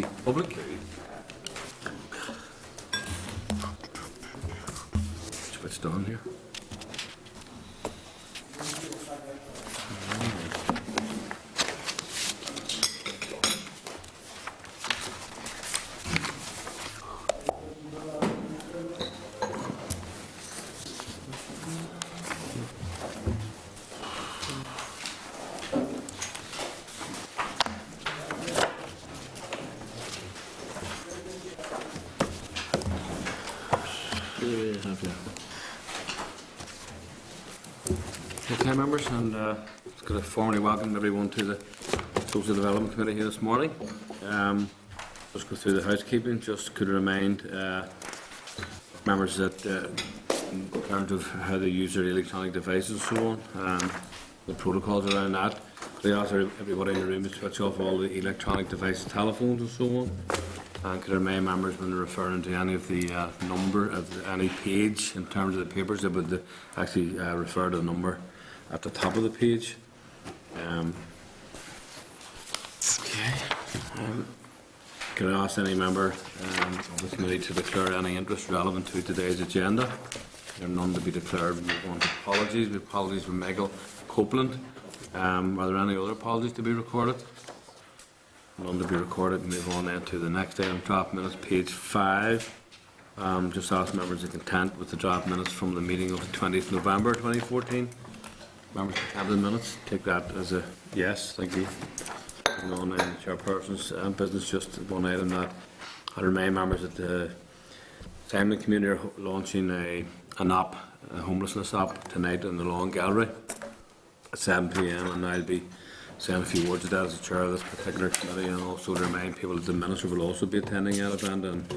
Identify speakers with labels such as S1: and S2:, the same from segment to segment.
S1: the public. What's done here? Okay, members, and just going to formally welcome everyone to the Social Development Committee here this morning. Just go through the housekeeping. Just could remind members that in terms of how they use their electronic devices and so on, the protocols around that. They ask everybody in the room to switch off all the electronic devices, telephones and so on. And could remind members when they're referring to any of the number of any page in terms of the papers, they would actually refer to the number at the top of the page. Can I ask any member of the committee to declare any interest relevant to today's agenda? There are none to be declared. We move on to apologies. We apologies from Michael Copeland. Are there any other apologies to be recorded? None to be recorded. Move on then to the next item, draft minutes, page 5. Just ask members are content with the draft minutes from the meeting of the 20th November 2014. Members content with the minutes? Take that as a yes. Thank you. Moving on then, chairperson's business, just one item that I remind members that the Simon community are launching an app, a homelessness app, tonight in the Lawn Gallery at 7 p.m. and I'll be saying a few words of that as the chair of this particular committee, and also to remind people that the Minister will also be attending that event and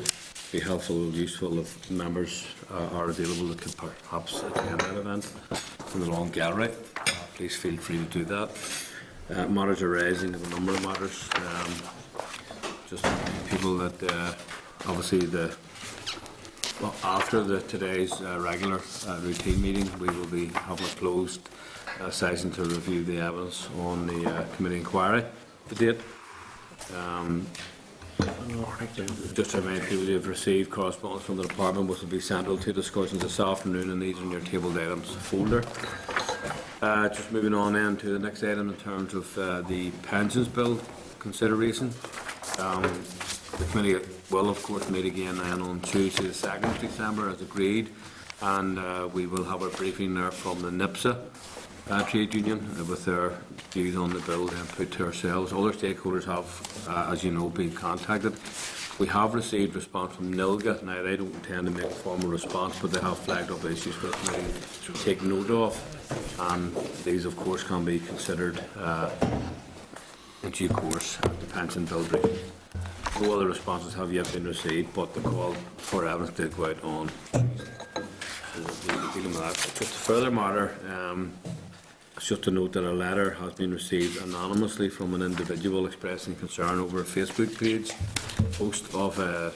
S1: be helpful and useful if members are available that could perhaps attend that event in the Lawn Gallery. Please feel free to do that. Matters are raising a number of matters. Just people that obviously after today's regular routine meeting, we will be having a closed session to review the evidence on the committee inquiry to date. Just to remind people, you have received correspondence from the department which will be central to discussions this afternoon, and these are in your tabled items folder. Just moving on then to the next item in terms of the pensions bill consideration. The committee will of course meet again then on Tuesday the 2nd of December as agreed, and we will have a briefing there from the NIPSA trade union with their views on the bill and put to ourselves. Other stakeholders have, as you know, been contacted. We have received response from NILGA. Now, they don't intend to make a formal response, but they have flagged up issues for the committee to take note of, and these, of course, can be considered in due course at the pension bill briefing. No other responses have yet been received, but the call for evidence did go out on. Dealing with that. Just a further matter. It's just to note that a letter has been received anonymously from an individual expressing concern over a Facebook page post of a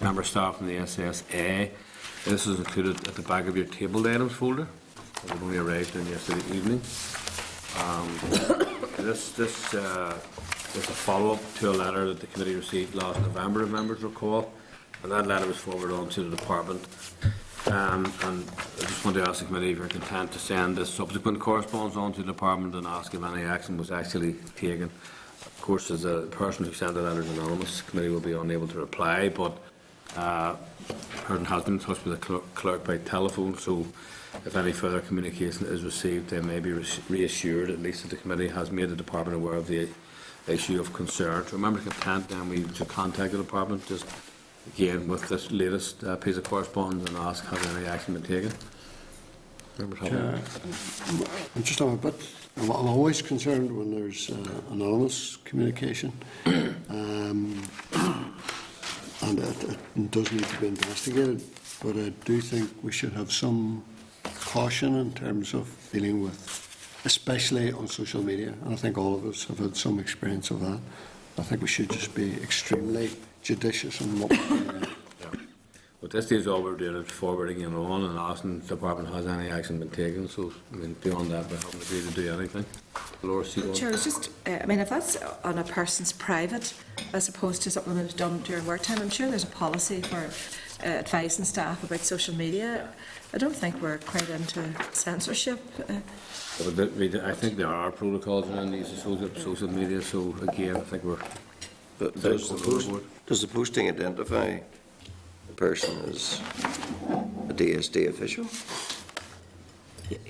S1: member staff from the SSA. This is included at the back of your tabled items folder. It only arrived in yesterday evening. This is a follow-up to a letter that the committee received last November, if members recall, and that letter was forwarded on to the department. And I just want to ask the committee if you're content to send the subsequent correspondence on to the department and ask if any action was actually taken. Of course, as a person who sent the letter is anonymous, the committee will be unable to reply, but the person has been in touch with the clerk by telephone, so if any further communication is received, they may be reassured, at least that the committee has made the department aware of the issue of concern. So remember, content, then we should contact the department just again with this latest piece of correspondence and ask has any action been taken.
S2: I'm just a bit. I'm always concerned when there's anonymous communication, and it does need to be investigated. But I do think we should have some caution in terms of dealing with, especially on social media. And I think all of us have had some experience of that. I think we should just be extremely judicious in what we're doing.
S1: But this stage all we're doing is forwarding it on and asking the department has any action been taken. So I mean, beyond that, we haven't agreed to do anything. Laura,
S3: Chair, it's just, I mean, if that's on a person's private as opposed to something that was done during work time. I'm sure there's a policy for advising staff about social media. I don't think we're quite into censorship.
S1: I think there are protocols around these social media, so again, I think we're...
S4: But does the posting identify the person as a DSD official?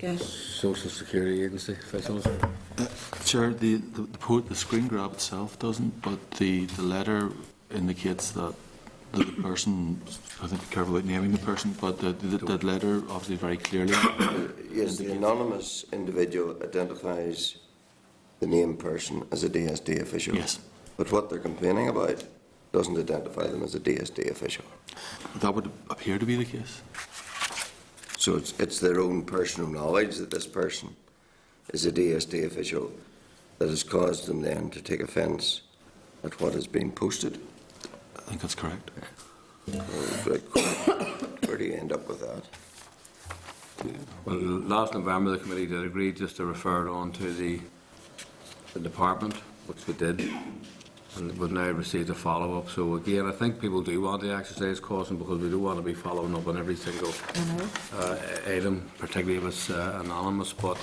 S3: Yeah.
S1: Social Security Agency officials.
S5: Chair, the screen grab itself doesn't, but the letter indicates that the person, I think, be careful about naming the person, but the letter obviously very clearly.
S4: Yes, the anonymous individual identifies the named person as a DSD official.
S5: Yes.
S4: But what they're complaining about doesn't identify them as a DSD official.
S5: That would appear to be the case.
S4: So it's their own personal knowledge that this person is a DSD official that has caused them then to take offence at what is being posted.
S5: I think that's correct.
S4: Where do you end up with that?
S1: Well, last November the committee did agree just to refer it on to the department, which we did, and we've now received a follow-up. So again, I think people do want to exercise caution because we do want to be following up on every single item, particularly if it's anonymous. But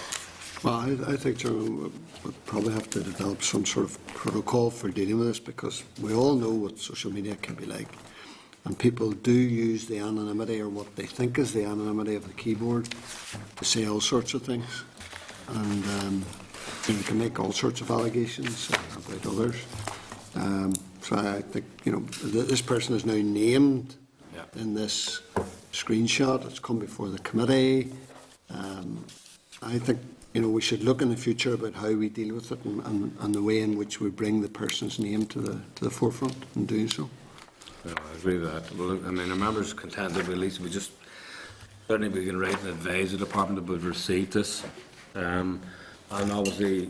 S2: Well, I think, Chairman, we'll probably have to develop some sort of protocol for dealing with this, because we all know what social media can be like. And people do use the anonymity, or what they think is the anonymity of the keyboard, to say all sorts of things. And you can make all sorts of allegations about others. So I think, this person is now named in this screenshot. It's come before the committee. I think, we should look in the future about how we deal with it, and the way in which we bring the person's name to the forefront in doing so.
S1: I agree with that. Well, I mean, our members content that at least certainly we can write and advise the department that we've received this. And obviously,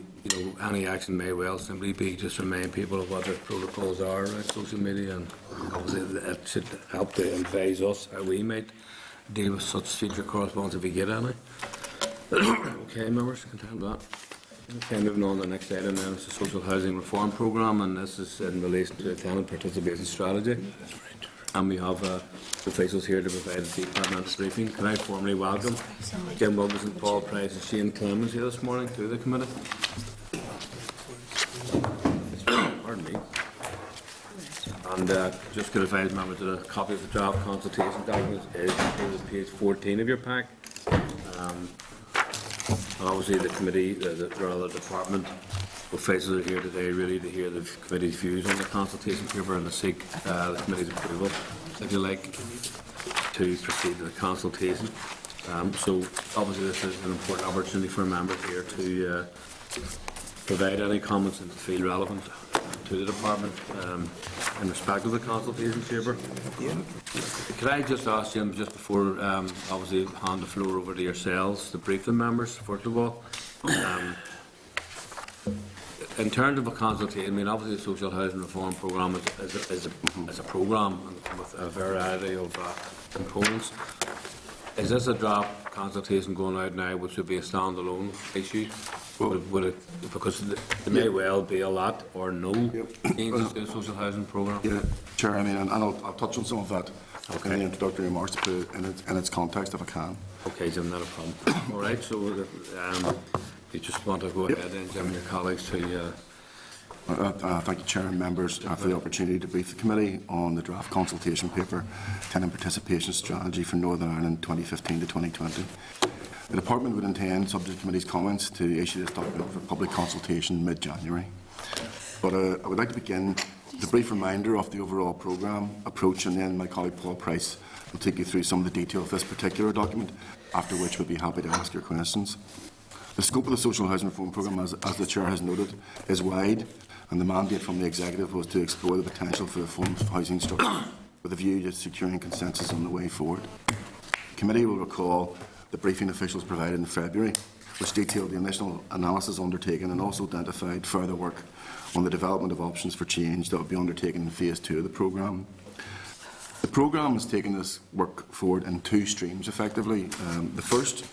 S1: any action may well simply be just remind people of what their protocols are around social media, and obviously it should help to advise us how we might deal with such future correspondence if we get any. Okay, members, content with that. Okay, moving on to the next item then is the Social Housing Reform Programme, and this is in relation to the tenant participation strategy. And we have officials here to provide a departmental briefing. Can I formally welcome Jim Wilkinson, Paul Price and Shane Clemens here this morning to the committee. Pardon me. And just to advise members that a copy of the draft consultation document is included on page 14 of your pack. And obviously the committee, the department officials are here today really to hear the committee's views on the consultation paper and to seek the committee's approval, if you like, to proceed to the consultation. So obviously this is an important opportunity for members here to provide any comments that feel relevant to the department in respect of the consultation paper. Could I just ask Jim, just before obviously hand the floor over to yourselves to brief the members, first of all, in terms of a consultation, I mean, obviously the Social Housing Reform Programme is a programme with a variety of components. Is this a draft consultation going out now which would be a standalone issue? Would it, because there may well be a lot or no changes to the social housing programme?
S5: Yeah, Chair, I mean, and I'll touch on some of that in the introductory remarks to put it in its context if I can.
S1: Okay, Jim, not a problem. All right, so you just want to go ahead and Jim and your colleagues to...
S5: Thank you, Chair and members, for the opportunity to brief the committee on the draft consultation paper, Tenant Participation Strategy for Northern Ireland 2015 to 2020. The Department would intend, subject to committee's comments, to issue this document for public consultation mid-January. But I would like to begin with a brief reminder of the overall programme approach, and then my colleague Paul Price will take you through some of the detail of this particular document, after which we'll be happy to ask your questions. The scope of the Social Housing Reform Programme, as the Chair has noted, is wide, and the mandate from the Executive was to explore the potential for reforms of housing structure with a view to securing consensus on the way forward. The Committee will recall the briefing officials provided in February, which detailed the initial analysis undertaken and also identified further work on the development of options for change that will be undertaken in Phase 2 of the programme. The programme has taken this work forward in two streams, effectively. The first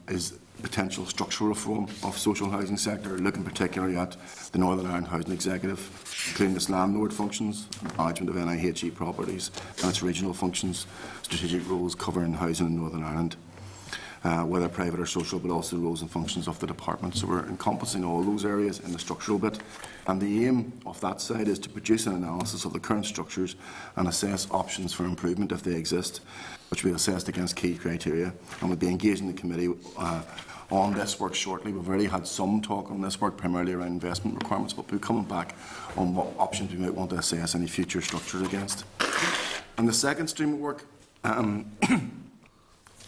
S5: is potential structural reform of social housing sector, looking particularly at the Northern Ireland Housing Executive, including its landlord functions, management of NIHE properties and its regional functions, strategic roles covering housing in Northern Ireland, whether private or social, but also the roles and functions of the department. So we're encompassing all those areas in the structural bit. And the aim of that side is to produce an analysis of the current structures and assess options for improvement if they exist, which will be assessed against key criteria. And we'll be engaging the committee on this work shortly. We've already had some talk on this work, primarily around investment requirements, but we'll be coming back on what options we might want to assess any future structures against. And the second stream of work,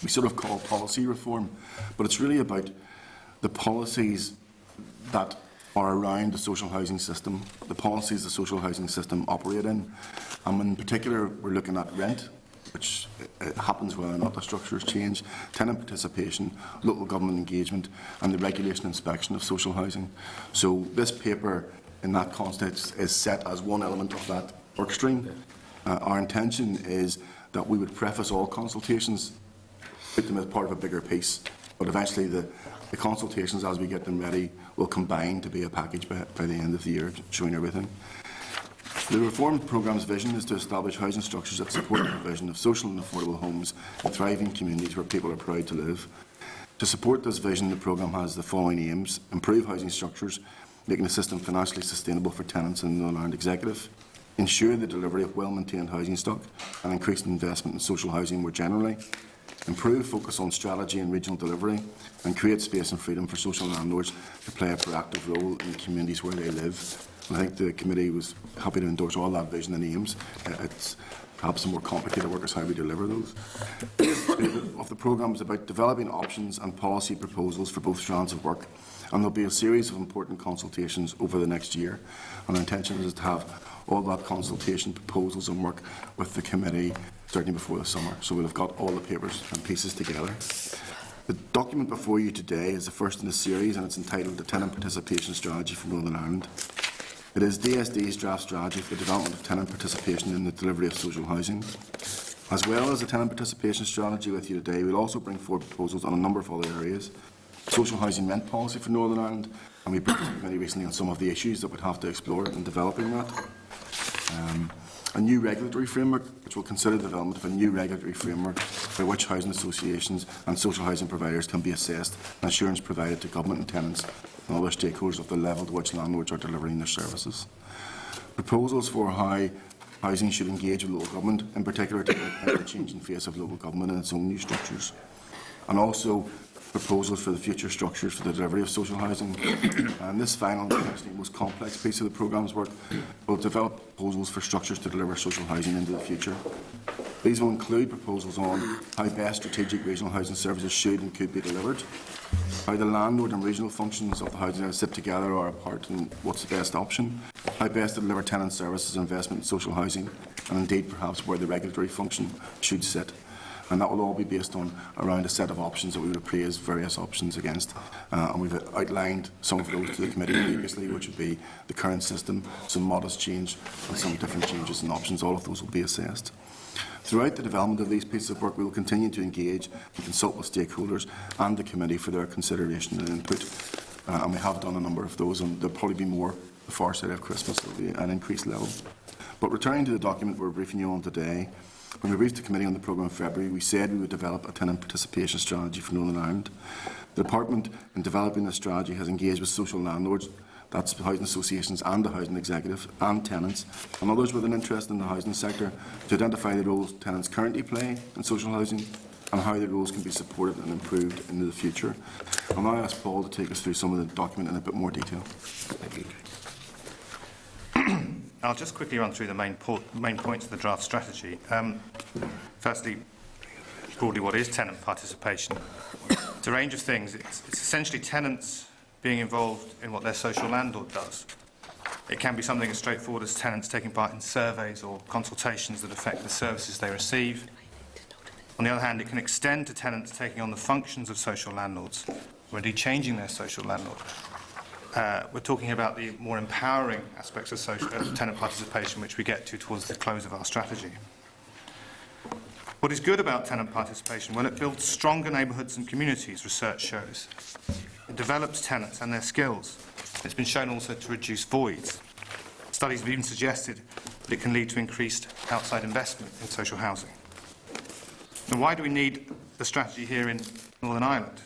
S5: we sort of call policy reform, but it's really about the policies that are around the social housing system, the policies the social housing system operate in. And in particular, we're looking at rent, which happens whether or not the structures change, tenant participation, local government engagement, and the regulation and inspection of social housing. So this paper, in that context, is set as one element of that work stream. Our intention is that we would preface all consultations, put them as part of a bigger piece, but eventually the consultations, as we get them ready, will combine to be a package by the end of the year, showing everything. The reform programme's vision is to establish housing structures that support the provision of social and affordable homes in thriving communities where people are proud to live. To support this vision, the programme has the following aims: improve housing structures, making the system financially sustainable for tenants in the Northern Ireland Executive, ensure the delivery of well-maintained housing stock and increased investment in social housing more generally, improve focus on strategy and regional delivery, and create space and freedom for social landlords to play a proactive role in the communities where they live. I think the committee was happy to endorse all that vision and aims. It's perhaps the more complicated work is how we deliver those. Of the programme is about developing options and policy proposals for both strands of work, and there'll be a series of important consultations over the next year. And our intention is to have all that consultation, proposals and work with the committee certainly before the summer. So we'll have got all the papers and pieces together. The document before you today is the first in a series, and it's entitled The Tenant Participation Strategy for Northern Ireland. It is DSD's draft strategy for the development of tenant participation in the delivery of social housing. As well as the tenant participation strategy with you today, we'll also bring forward proposals on a number of other areas. Social housing rent policy for Northern Ireland, and we briefed the committee recently on some of the issues that we'd have to explore in developing that. A new regulatory framework, which will consider the development of a new regulatory framework by which housing associations and social housing providers can be assessed and assurance provided to government and tenants and other stakeholders of the level to which landlords are delivering their services. Proposals for how housing should engage with local government, in particular to the ever-changing face of local government and its own new structures. And also proposals for the future structures for the delivery of social housing. And this final, actually most complex piece of the programme's work will develop proposals for structures to deliver social housing into the future. These will include proposals on how best strategic regional housing services should and could be delivered, how the landlord and regional functions of the housing area sit together or apart and what's the best option, how best to deliver tenant services and investment in social housing, and indeed perhaps where the regulatory function should sit. And that will all be based on around a set of options that we would appraise various options against. And we've outlined some of those to the committee previously, which would be the current system, some modest change, and some different changes and options. All of those will be assessed. Throughout the development of these pieces of work, we will continue to engage and consult with stakeholders and the committee for their consideration and input. And we have done a number of those, and there'll probably be more the far side of Christmas. There'll be an increased level. But returning to the document we're briefing you on today, when we briefed the committee on the programme in February, we said we would develop a tenant participation strategy for Northern Ireland. The department, in developing this strategy, has engaged with social landlords, that's housing associations and the housing executive, and tenants, and others with an interest in the housing sector, to identify the roles tenants currently play in social housing and how the roles can be supported and improved into the future. I'll now ask Paul to take us through some of the document in a bit more detail.
S1: Thank you.
S6: I'll just quickly run through the main points of the draft strategy. Firstly, broadly, what is tenant participation? It's a range of things. It's essentially tenants being involved in what their social landlord does. It can be something as straightforward as tenants taking part in surveys or consultations that affect the services they receive. On the other hand, it can extend to tenants taking on the functions of social landlords, or indeed changing their social landlord. We're talking about the more empowering aspects of tenant participation, which we get to towards the close of our strategy. What is good about tenant participation? Well, it builds stronger neighbourhoods and communities, research shows. It develops tenants and their skills. It's been shown also to reduce voids. Studies have even suggested that it can lead to increased outside investment in social housing. And why do we need the strategy here in Northern Ireland?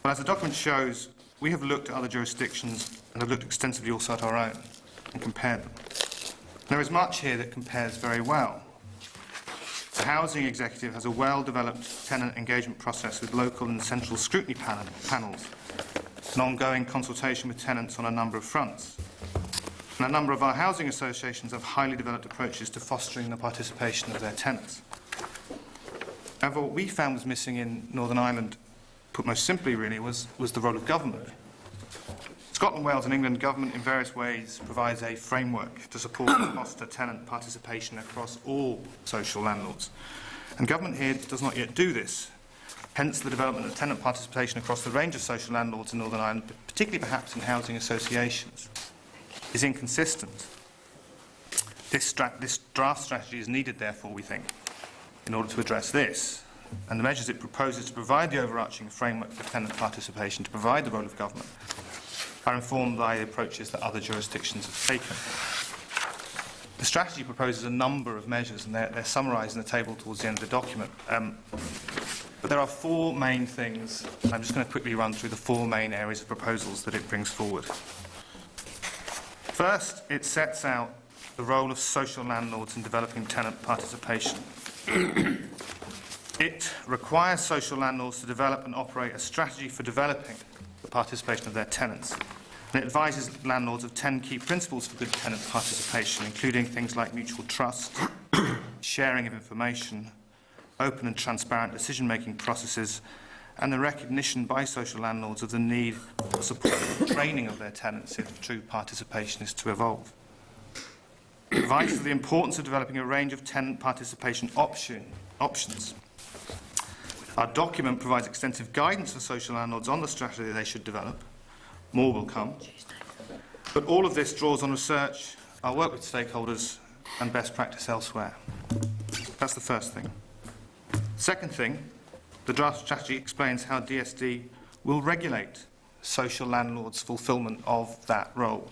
S6: Well, as the document shows, we have looked at other jurisdictions and have looked extensively also at our own and compared them. There is much here that compares very well. The Housing Executive has a well-developed tenant engagement process with local and central scrutiny panels, an ongoing consultation with tenants on a number of fronts. And a number of our housing associations have highly developed approaches to fostering the participation of their tenants. However, what we found was missing in Northern Ireland, put most simply really, was the role of government. Scotland, Wales and England government in various ways provides a framework to support and foster tenant participation across all social landlords. And government here does not yet do this. Hence the development of tenant participation across the range of social landlords in Northern Ireland, particularly perhaps in housing associations, is inconsistent. This draft strategy is needed, therefore, we think, in order to address this. And the measures it proposes to provide the overarching framework for tenant participation, to provide the role of government, are informed by the approaches that other jurisdictions have taken. The strategy proposes a number of measures, and they're summarised in the table towards the end of the document. But there are four main things. I'm just going to quickly run through the four main areas of proposals that it brings forward. First, it sets out the role of social landlords in developing tenant participation. It requires social landlords to develop and operate a strategy for developing the participation of their tenants. And it advises landlords of 10 key principles for good tenant participation, including things like mutual trust, sharing of information, open and transparent decision-making processes, and the recognition by social landlords of the need for support and training of their tenants if true participation is to evolve. It advises the importance of developing a range of tenant participation options. Our document provides extensive guidance for social landlords on the strategy they should develop. More will come. But all of this draws on research, our work with stakeholders, and best practice elsewhere. That's the first thing. Second thing, the draft strategy explains how DSD will regulate social landlords' fulfilment of that role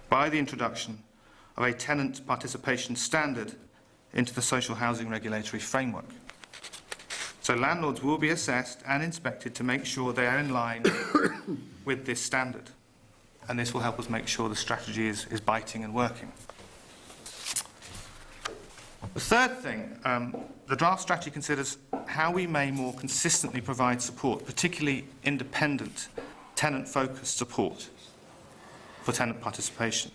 S6: by the introduction of a tenant participation standard into the social housing regulatory framework. So landlords will be assessed and inspected to make sure they are in line with this standard. And this will help us make sure the strategy is biting and working. The third thing, the draft strategy considers how we may more consistently provide support, particularly independent, tenant-focused support for tenant participation.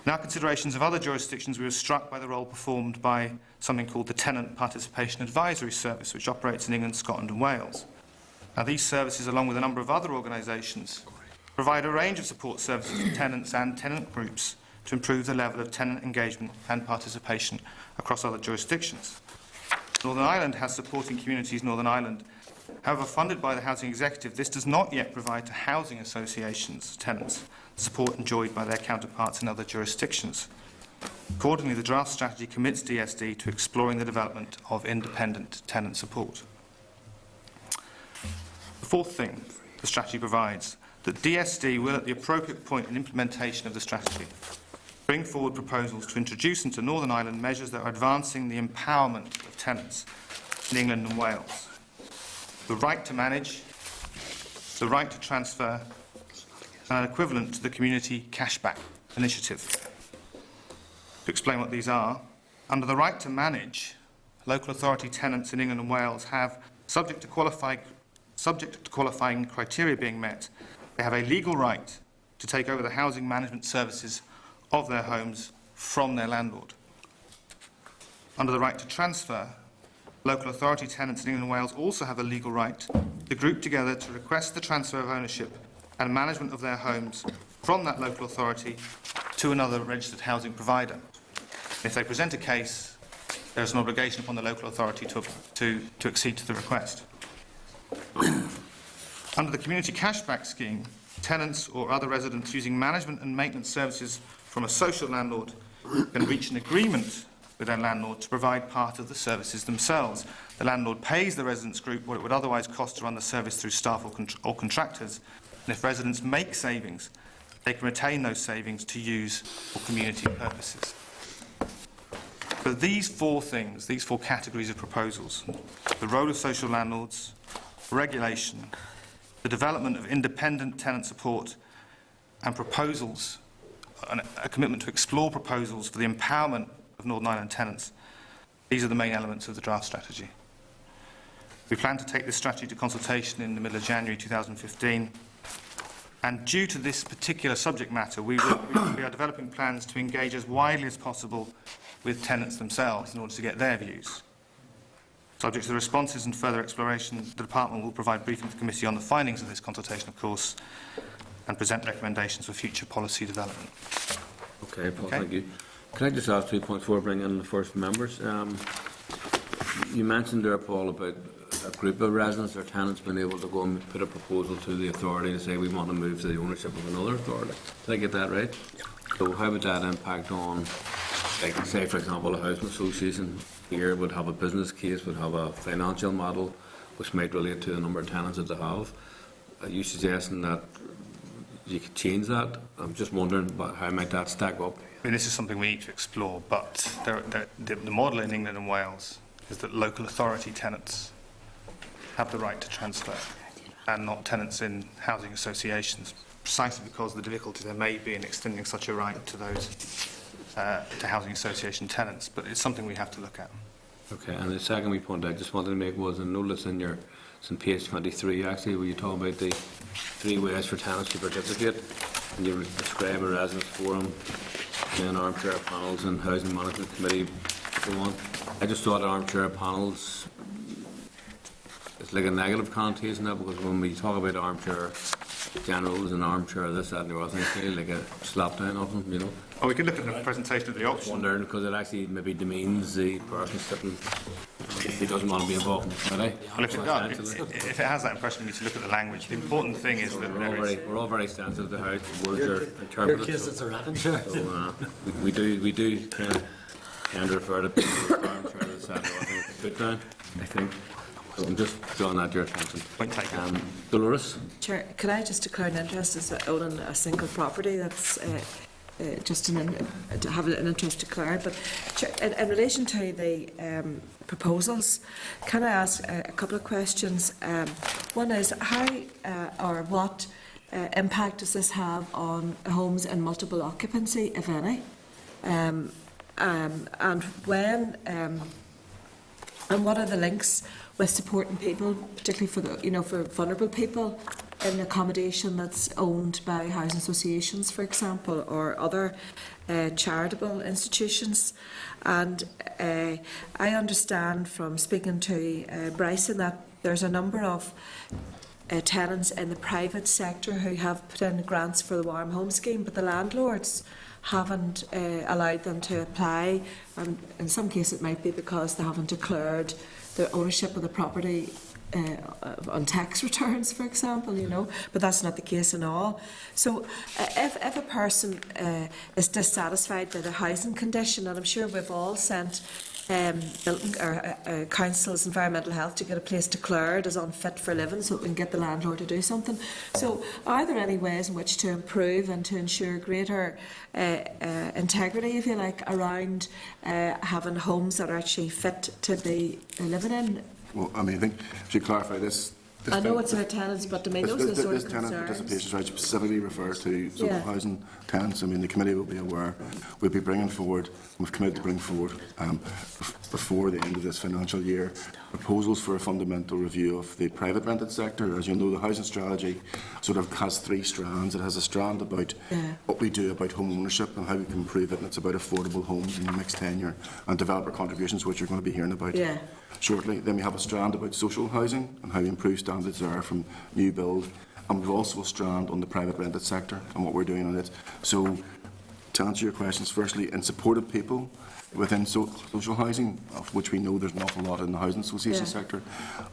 S6: In our considerations of other jurisdictions, we were struck by the role performed by something called the Tenant Participation Advisory Service, which operates in England, Scotland and Wales. Now, these services, along with a number of other organisations, provide a range of support services for tenants and tenant groups to improve the level of tenant engagement and participation across other jurisdictions. Northern Ireland has supporting communities Northern Ireland. However, funded by the Housing Executive, this does not yet provide to housing associations tenants the support enjoyed by their counterparts in other jurisdictions. Accordingly, the draft strategy commits DSD to exploring the development of independent tenant support. The fourth thing the strategy provides, that DSD will, at the appropriate point in implementation of the strategy, bring forward proposals to introduce into Northern Ireland measures that are advancing the empowerment of tenants in England and Wales. The right to manage, the right to transfer, and an equivalent to the Community Cashback Initiative. To explain what these are, under the right to manage, local authority tenants in England and Wales have, subject to qualifying criteria being met, they have a legal right to take over the housing management services of their homes from their landlord. Under the right to transfer, local authority tenants in England and Wales also have a legal right to group together to request the transfer of ownership and management of their homes from that local authority to another registered housing provider. If they present a case, there is an obligation upon the local authority to accede to the request. Under the Community Cashback Scheme, tenants or other residents using management and maintenance services from a social landlord can reach an agreement with their landlord to provide part of the services themselves. The landlord pays the residents group what it would otherwise cost to run the service through staff or contractors, and if residents make savings, they can retain those savings to use for community purposes. So these four things, these four categories of proposals, the role of social landlords, regulation, the development of independent tenant support, and proposals, a commitment to explore proposals for the empowerment of Northern Ireland tenants. These are the main elements of the draft strategy. We plan to take this strategy to consultation in the middle of January 2015. And due to this particular subject matter, we are developing plans to engage as widely as possible with tenants themselves in order to get their views. Subject to the responses and further exploration, the Department will provide briefing to the Committee on the findings of this consultation, of course, and present recommendations for future policy development.
S1: Okay, Paul, thank you. Can I just ask 2 points before bringing in the first members? You mentioned there, Paul, about a group of residents or tenants being able to go and put a proposal to the authority to say we want to move to the ownership of another authority. Did I get that right? So how would that impact on, like, say, for example, a housing association here would have a business case, would have a financial model which might relate to the number of tenants that they have? Are you suggesting that you could change that? I'm just wondering how might that stack up?
S6: I mean, this is something we need to explore, but the model in England and Wales is that local authority tenants have the right to transfer and not tenants in housing associations, precisely because of the difficulty there may be in extending such a right to those to housing association tenants. But it's something we have to look at.
S1: Okay, and the second wee point I just wanted to make was a notice in your, it's in page 23 actually, where you talk about the 3 ways for tenants to participate, and you describe a residence forum, and armchair panels and housing management committee, so on. I just thought armchair panels, it's like a negative connotation now, because when we talk about armchair generals and armchair this, that and the other thing, it's really like a slap down of them, you know.
S6: Oh, we could look at the presentation of the option.
S1: Wondering, because it actually maybe demeans the person sitting, if he doesn't want to be involved in the committee.
S6: Well, if it does, if it has that impression, we need to look at the language. The important thing is that
S1: We're all very sensitive to how words are interpreted.
S7: Your case is a rat chair.
S1: So, we do kind of tend to refer to people as armchair this, that, and the other thing. Put down, I think. So I'm just drawing that to your attention.
S6: Point taken.
S1: Dolores?
S3: Chair, could I just declare an interest as owning a single property? That's just to have an interest declared. But Chair, in relation to the proposals, can I ask a couple of questions? One is how or what impact does this have on homes in multiple occupancy, if any? And when and what are the links with supporting people, particularly for the, for vulnerable people in accommodation that's owned by housing associations, for example, or other charitable institutions? And I understand from speaking to Bryson that there's a number of tenants in the private sector who have put in grants for the Warm Home Scheme, but the landlords haven't allowed them to apply. In some cases it might be because they haven't declared their ownership of the property on tax returns, for example, but that's not the case in all. So if a person is dissatisfied with their housing condition, and I'm sure we've all sent councils, environmental health, to get a place declared as unfit for living so we can get the landlord to do something. So are there any ways in which to improve and to ensure greater integrity, if you like, around having homes that are actually fit to be living in?
S5: Well, I mean, I think I should clarify this.
S3: I know it's about tenants, but I mean, those are the sort of
S5: tenant
S3: concerns.
S5: participation strategy specifically refers to social
S3: Yeah.
S5: housing tenants. I mean, the committee will be aware. We'll be bringing forward, we've committed to bring forward before the end of this financial year, proposals for a fundamental review of the private rented sector. As you know, the housing strategy sort of has 3 strands. It has a strand about what we do about home ownership and how we can improve it, and it's about affordable homes and mixed tenure and developer contributions, which you're going to be hearing about shortly. Then we have a strand about social housing and how we improve standards there from new build. And we've also a strand on the private rented sector and what we're doing on it. So, to answer your questions, firstly, in support of people within social housing, of which we know there's an awful lot in the housing association sector,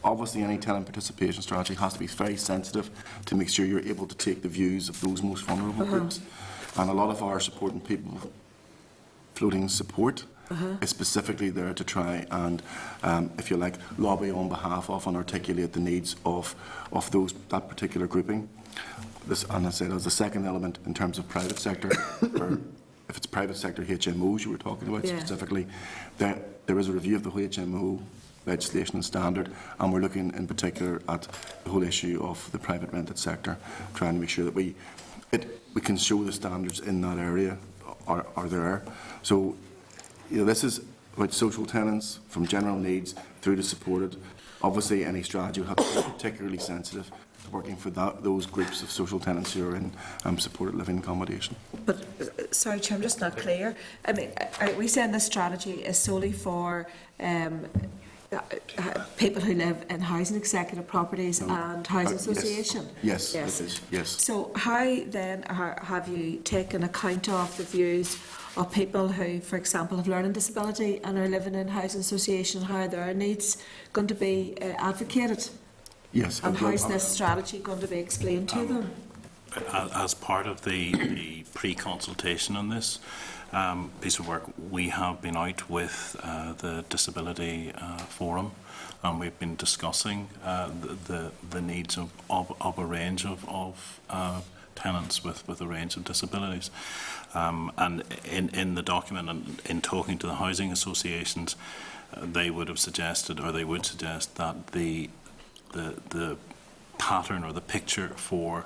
S5: obviously any tenant participation strategy has to be very sensitive to make sure you're able to take the views of those most vulnerable groups. And a lot of our supporting people, floating support, is specifically there to try and, if you like, lobby on behalf of and articulate the needs of that particular grouping. And I said as the second element in terms of private sector, or if it's private sector HMOs you were talking about specifically, there is a review of the HMO legislation and standard, and we're looking in particular at the whole issue of the private rented sector, trying to make sure that we can show the standards in that area are there. So, this is about social tenants from general needs through to supported. Obviously, any strategy will have to be particularly sensitive to working for those groups of social tenants who are in supported living accommodation.
S3: But, sorry, Chair, I'm just not clear. I mean, are we saying this strategy is solely for people who live in housing executive properties and housing association?
S5: Yes, it is, yes.
S3: So how then have you taken account of the views of people who, for example, have learning disability and are living in housing association, how are their needs going to be advocated?
S5: Yes.
S3: And how is this strategy going to be explained to them?
S7: As part of the pre-consultation on this piece of work, we have been out with the Disability Forum, and we've been discussing the needs of a range of tenants with a range of disabilities. And in the document and in talking to the housing associations, they would have suggested, or they would suggest, that the pattern or the picture for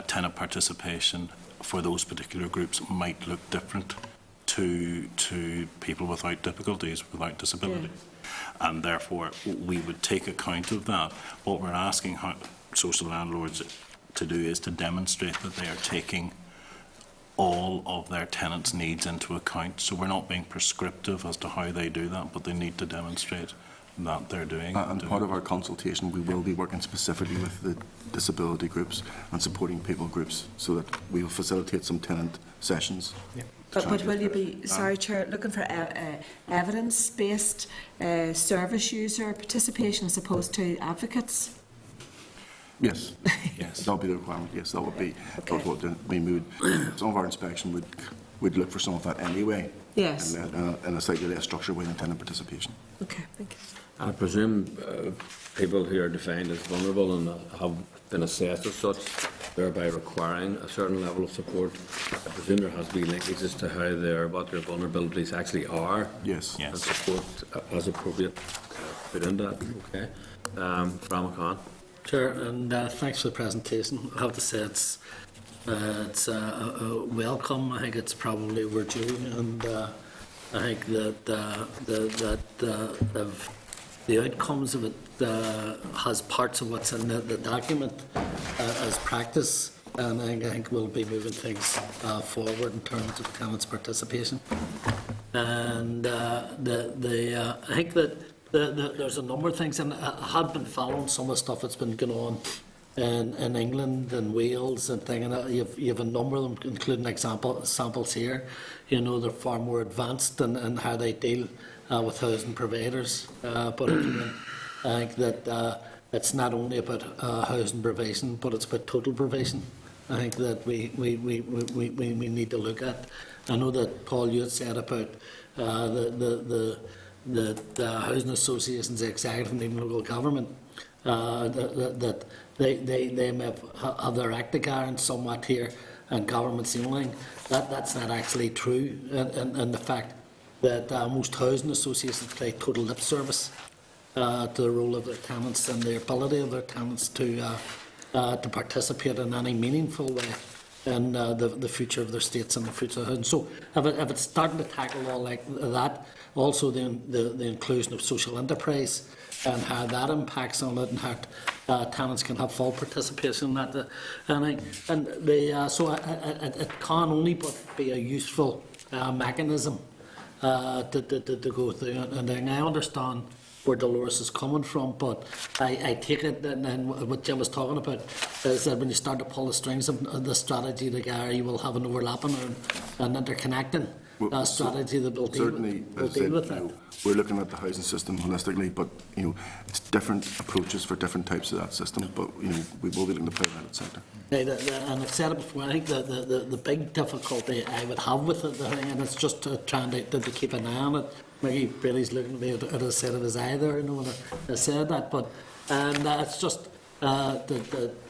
S7: tenant participation for those particular groups might look different to people without difficulties, without disability. Yeah. And therefore, we would take account of that. What we're asking social landlords to do is to demonstrate that they are taking all of their tenants' needs into account. So we're not being prescriptive as to how they do that, but they need to demonstrate that they're doing.
S5: And part of our consultation, we will be working specifically with the disability groups and supporting people groups, so that we will facilitate some tenant sessions. Yeah.
S3: But will you be, sorry Chair, looking for evidence-based service user participation as opposed to advocates?
S5: Yes, yes, that would be the requirement. Yes, that would be what we would. Some of our inspection would look for some of that anyway.
S3: Yes.
S5: And a slightly less structured way than tenant participation.
S3: Okay, thank you.
S1: I presume people who are defined as vulnerable and have been assessed as such, thereby requiring a certain level of support. I presume there has to be linkage as to how what their vulnerabilities actually are.
S5: Yes.
S1: And support as appropriate put into that. Okay. Bram Khan.
S8: Chair, and thanks for the presentation. I have to say it's welcome. I think it's probably overdue, and I think that the outcomes of it has parts of what's in the document as practice, and I think we'll be moving things forward in terms of tenants' participation. And I think that there's a number of things, and I have been following some of the stuff that's been going on in England and Wales and things, and you have a number of them, including samples here. You know, they're far more advanced in how they deal with housing providers. But I think that it's not only about housing provision, but it's about total provision. I think that we need to look at. I know that Paul, you had said about the housing associations, the executive and even local government, that they may have their act together somewhat here, and government ceiling. That's not actually true, and the fact that most housing associations play total lip service to the role of their tenants and the ability of their tenants to participate in any meaningful way in the future of their states and the future of housing. So if it's starting to tackle all like that, also the inclusion of social enterprise and how that impacts on it, and how tenants can have full participation in that, so it can only but be a useful mechanism to go through. And I understand where Dolores is coming from, but I take it, and what Jim was talking about is that when you start to pull the strings of the strategy together, you will have an overlapping and interconnecting. strategy that will deal
S5: Certainly,
S8: with,
S5: as I said,
S8: with that.
S5: we're looking at the housing system holistically, but it's different approaches for different types of that system. But we will be looking to play that sector.
S8: And I've said it before. I think the big difficulty I would have with the thing, and it's just trying to keep an eye on it. Maybe Brady's looking at me at the side of his eye there, when I said that. But it's just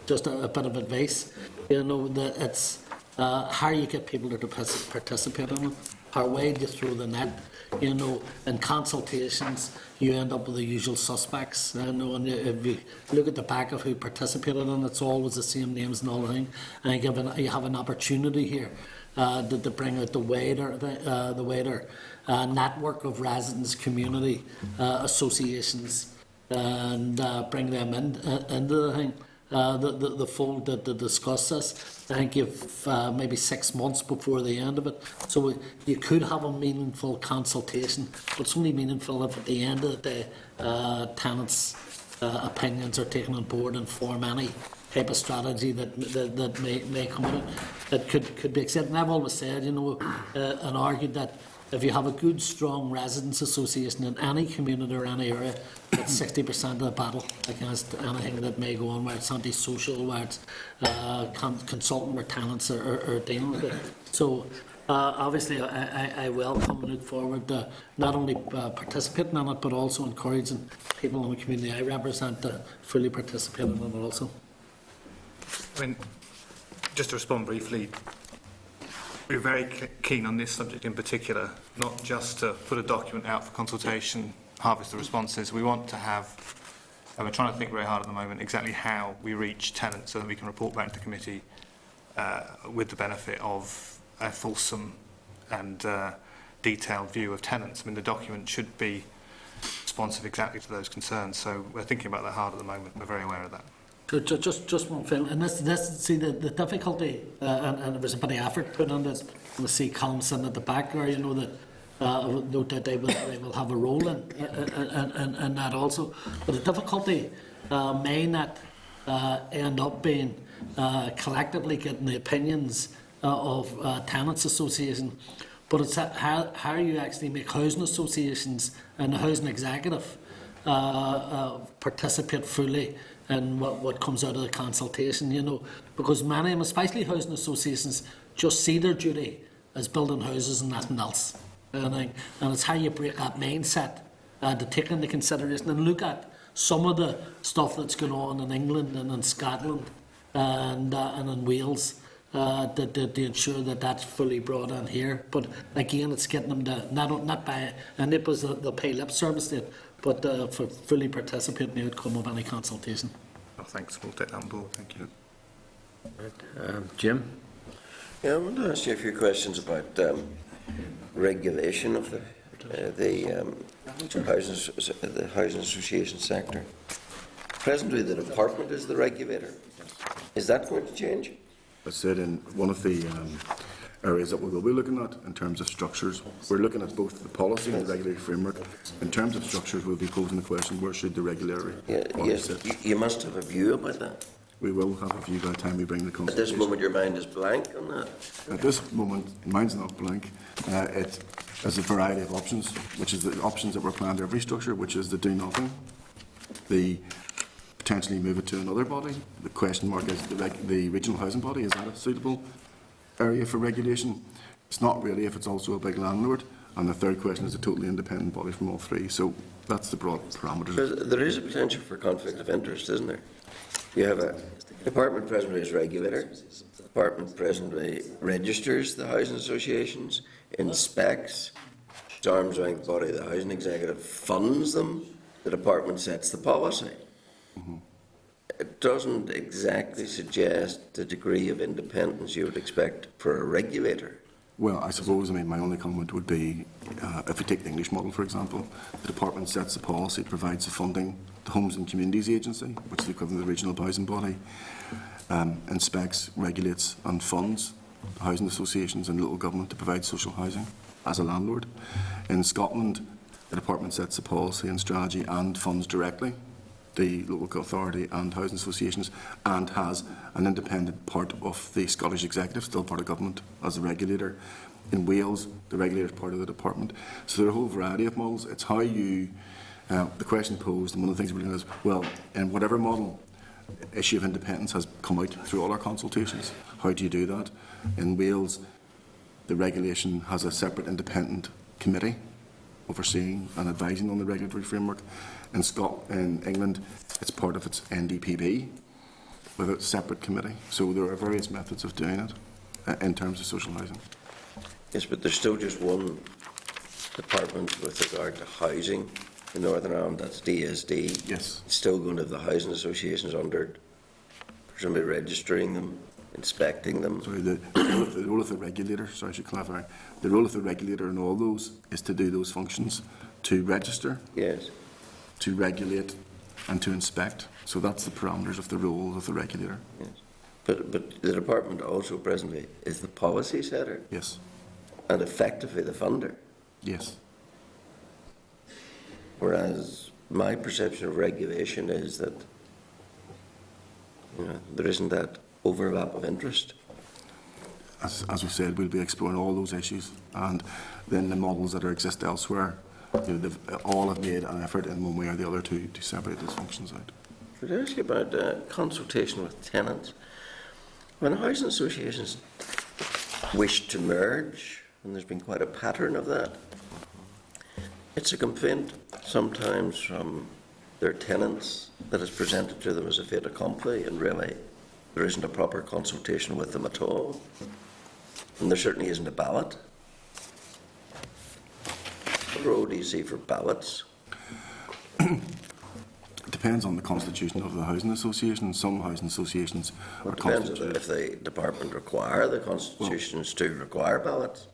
S8: just a bit of advice. That it's how you get people to participate in it. How wide you throw the net. In consultations, you end up with the usual suspects. And if you look at the back of who participated in it, it's always the same names and all the thing. And you have an opportunity here to bring out the wider network of residents, community associations, and bring them into the thing. The fold to discuss this. I think you've maybe 6 months before the end of it. So you could have a meaningful consultation, but it's only meaningful if at the end of the day tenants' opinions are taken on board and form any type of strategy that may come out. It could be accepted. And I've always said, and argued that if you have a good, strong residents' association in any community or any area, it's 60% of the battle against anything that may go on, where it's anti-social, where it's consulting where tenants are dealing with it. So obviously I welcome and look forward to not only participating in it, but also encouraging people in the community I represent to fully participate in it also.
S6: Just to respond briefly, we're very keen on this subject in particular, not just to put a document out for consultation, harvest the responses. We want to have, and we're trying to think very hard at the moment, exactly how we reach tenants so that we can report back to the committee with the benefit of a fulsome and detailed view of tenants. The document should be responsive exactly to those concerns, so we're thinking about that hard at the moment. We're very aware of that.
S8: Just one thing, and see the difficulty, and there was a bit of effort put on this. We see Colin sitting at the back there, that note that they will have a role in that also. But the difficulty may not end up being collectively getting the opinions of tenants' association, but it's how you actually make housing associations and the housing executive participate fully in what comes out of the consultation, because many of them, especially housing associations, just see their duty as building houses and nothing else. And it's how you break that mindset to take into consideration and look at some of the stuff that's going on in England and in Scotland and in Wales to ensure that that's fully brought in here. But again, it's getting them to not by a nip as they'll pay lip service to it, but for fully participate in the outcome of any consultation.
S6: Well, thanks. We'll take that on board. Thank you.
S1: Jim?
S4: Yeah, I want to ask you a few questions about regulation of the housing association sector. Presently, the department is the regulator. Is that going to change?
S5: I said in one of the areas that we will be looking at in terms of structures, we're looking at both the policy and the regulatory framework. In terms of structures, we'll be posing the question, where should the regulatory body sit?
S4: You must have a view about that.
S5: We will have a view by the time we bring the
S4: At
S5: consultation.
S4: this moment, your mind is blank on that.
S5: At this moment, mine's not blank. It has a variety of options, which is the options that were planned every structure, which is the do nothing, the potentially move it to another body. The question mark is the regional housing body. Is that a suitable area for regulation? It's not really if it's also a big landlord. And the third question is a totally independent body from all three. So that's the broad parameters.
S4: There is a potential for conflict of interest, isn't there? You have a department presently as regulator. The department presently registers the housing associations, inspects, its arm's length body, the housing executive funds them. The department sets the policy. It doesn't exactly suggest the degree of independence you would expect for a regulator.
S5: Well, I suppose, my only comment would be, if we take the English model, for example, the department sets the policy, provides the funding, the Homes and Communities Agency, which is the equivalent of the regional housing body, inspects, regulates and funds housing associations and local government to provide social housing as a landlord. In Scotland, the department sets the policy and strategy and funds directly the local authority and housing associations, and has an independent part of the Scottish Executive, still part of government, as a regulator. In Wales, the regulator is part of the department. So there are a whole variety of models. It's how you, the question posed, and one of the things we're doing is, well, in whatever model, issue of independence has come out through all our consultations. How do you do that? In Wales, the regulation has a separate independent committee overseeing and advising on the regulatory framework. In England, it's part of its NDPB with a separate committee. So there are various methods of doing it in terms of social housing.
S4: Yes, but there's still just one department with regard to housing in Northern Ireland, that's DSD.
S5: Yes.
S4: It's still going to have the housing associations under it, presumably registering them, inspecting them.
S5: Sorry, the role of the regulator, sorry, I should clarify, the role of the regulator in all those is to do those functions, to register,
S4: Yes.
S5: to regulate and to inspect. So that's the parameters of the role of the regulator.
S4: Yes. But the department also presently is the policy setter
S5: Yes,
S4: and effectively the funder.
S5: yes.
S4: Whereas my perception of regulation is that there isn't that overlap of interest.
S5: As we said, we'll be exploring all those issues, and then the models that exist elsewhere, they've all have made an effort in one way or the other to separate those functions out.
S4: Could I ask you about consultation with tenants? When housing associations wish to merge, and there's been quite a pattern of that, it's a complaint sometimes from their tenants that is presented to them as a fait accompli, and really there isn't a proper consultation with them at all. And there certainly isn't a ballot. What role do you see for ballots?
S5: It depends on the constitution of the housing association. Some housing associations are
S4: It depends
S5: constituted
S4: if the department require the constitutions to require ballots.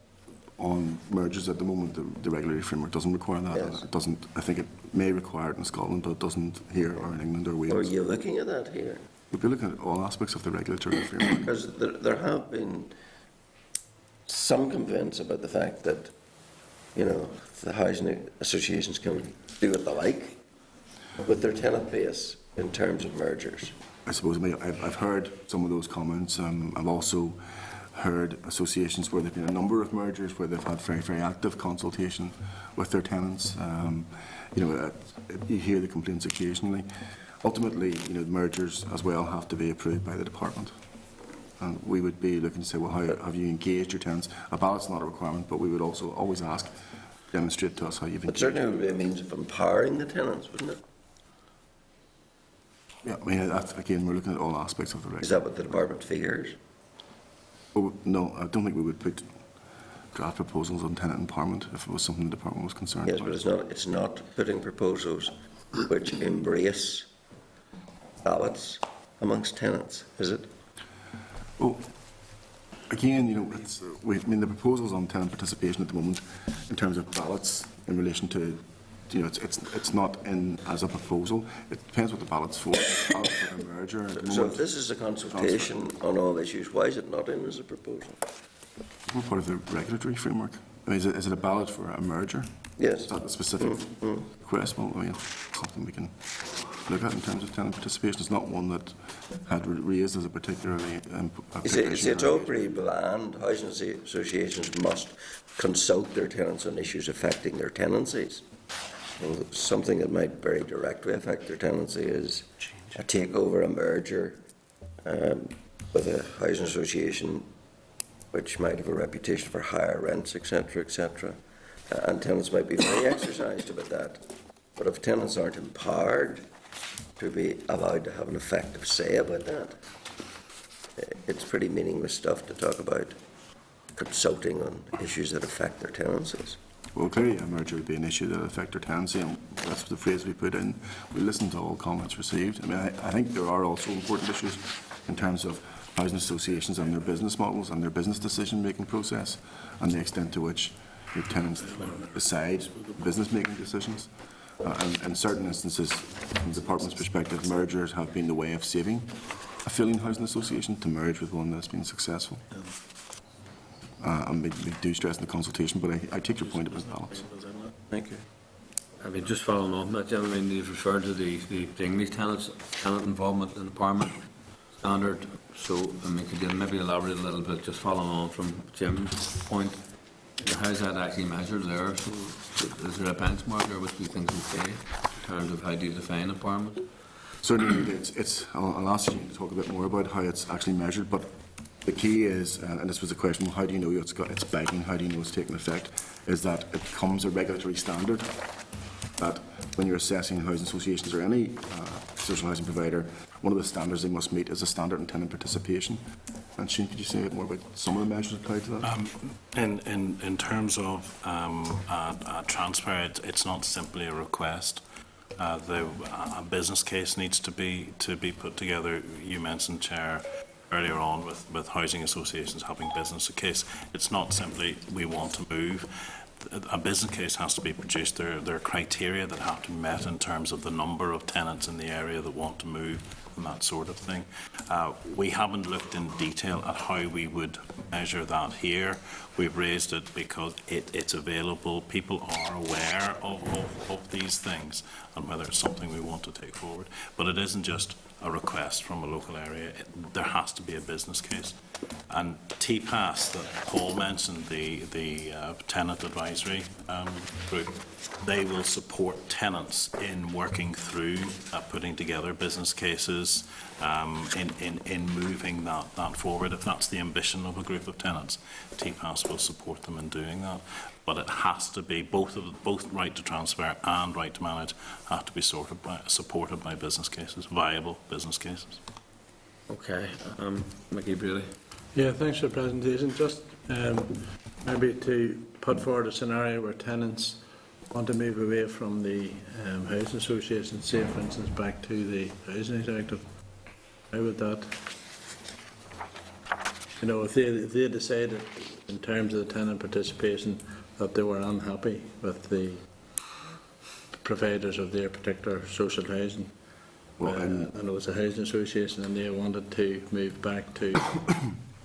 S5: on mergers at the moment. The regulatory framework doesn't require that.
S4: Yes.
S5: It doesn't. I think it may require it in Scotland, but it doesn't here or in England or Wales.
S4: Are you looking at that here?
S5: We'll be looking at all aspects of the regulatory framework.
S4: Because there have been some complaints about the fact that, the housing associations can do what they like with their tenant base in terms of mergers.
S5: I suppose I've heard some of those comments. I've also heard associations where there have been a number of mergers where they've had very, very active consultation with their tenants. You hear the complaints occasionally. Ultimately, the mergers as well have to be approved by the department. And we would be looking to say, well, how have you engaged your tenants? A ballot's not a requirement, but we would also always ask, demonstrate to us how you've
S4: But
S5: engaged.
S4: certainly it would be a means of empowering the tenants, wouldn't it?
S5: Yeah, I mean, again, we're looking at all aspects of the
S4: Is
S5: regulation.
S4: that what the department fears?
S5: Oh, no, I don't think we would put draft proposals on tenant empowerment if it was something the department was concerned
S4: Yes,
S5: about.
S4: but it's not putting proposals which embrace ballots amongst tenants, is it?
S5: Well, again, the proposals on tenant participation at the moment, in terms of ballots in relation to, it's not in as a proposal. It depends what the ballot's for. Ballots for a merger at the
S4: So if
S5: moment.
S4: this is a consultation on all issues, why is it not in as a proposal?
S5: We're part of the regulatory framework. I mean, is it a ballot for a merger?
S4: Yes.
S5: Is that a specific request? Well, I mean, something we can look at in terms of tenant participation. It's not one that had raised as a particularly
S4: You see, it's all pretty bland. Housing associations must consult their tenants on issues affecting their tenancies. Well, something that might very directly affect their tenancy is a takeover, a merger with a housing association which might have a reputation for higher rents, etc., etc. And tenants might be very exercised about that. But if tenants aren't empowered to be allowed to have an effective say about that, it's pretty meaningless stuff to talk about consulting on issues that affect their tenancies.
S5: Well, clearly a merger would be an issue that would affect their tenancy, and that's the phrase we put in. We listen to all comments received. I mean, I think there are also important issues in terms of housing associations and their business models and their business decision-making process, and the extent to which your tenants decide business-making decisions. And in certain instances, from the department's perspective, mergers have been the way of saving a failing housing association to merge with one that's been successful. And we do stress in the consultation, but I take your point about ballots.
S4: Thank you.
S1: I mean, just following on that, Jim, I mean, you've referred to the English tenant involvement in empowerment standard. So, I mean, could you maybe elaborate a little bit, just following on from Jim's point, How's that actually measured there? So is there a benchmark there which we think is okay in terms of how do you define empowerment?
S5: Certainly, I'll ask you to talk a bit more about how it's actually measured, but the key is, and this was a question, well, how do you know it's backing, how do you know it's taking effect, is that it becomes a regulatory standard that when you're assessing housing associations or any social housing provider, one of the standards they must meet is a standard in tenant participation. And Shane, could you say a bit more about some of the measures applied to that?
S7: In terms of transfer, it's not simply a request. A business case needs to be put together. You mentioned, Chair, earlier on with housing associations having business case. It's not simply we want to move. A business case has to be produced. There are criteria that have to be met in terms of the number of tenants in the area that want to move and that sort of thing. We haven't looked in detail at how we would measure that here. We've raised it because it's available. People are aware of these things and whether it's something we want to take forward. But it isn't just a request from a local area. There has to be a business case. And TPAS that Paul mentioned, the tenant advisory group, they will support tenants in working through putting together business cases, in moving that forward. If that's the ambition of a group of tenants, TPAS will support them in doing that. But it has to be both right to transfer and right to manage have to be supported by business cases, viable business cases.
S1: Okay, Mickey Brady.
S9: Yeah, thanks for the presentation. Just maybe to put forward a scenario where tenants want to move away from the housing association, say for instance back to the housing executive. How would that, you know, if they decided in terms of the tenant participation that they were unhappy with the providers of their particular social housing, and it was a housing association and they wanted to move back to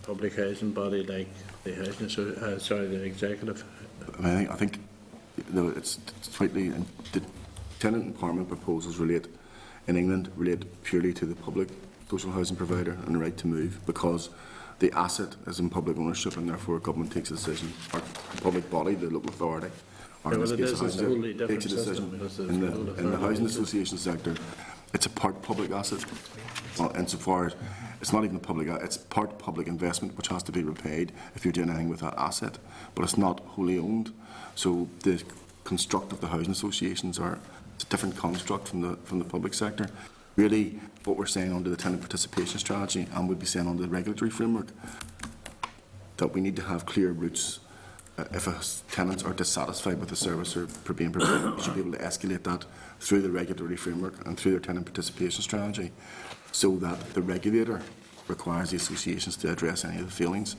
S9: public housing body like the housing, the executive.
S5: I think it's slightly, the tenant empowerment proposals relate purely to the public social housing provider and the right to move, because the asset is in public ownership and therefore government takes a decision, or the public body, the local authority, or in this case the housing, takes a decision. In the housing association sector, it's a part public asset, insofar as it's not even a public, it's part public investment which has to be repaid if you're doing anything with that asset, but it's not wholly owned. So the construct of the housing associations it's a different construct from the public sector. Really, what we're saying under the tenant participation strategy, and we'd be saying under the regulatory framework, that we need to have clear routes. If tenants are dissatisfied with the service or being provided, we should be able to escalate that through the regulatory framework and through their tenant participation strategy, so that the regulator requires the associations to address any of the failings.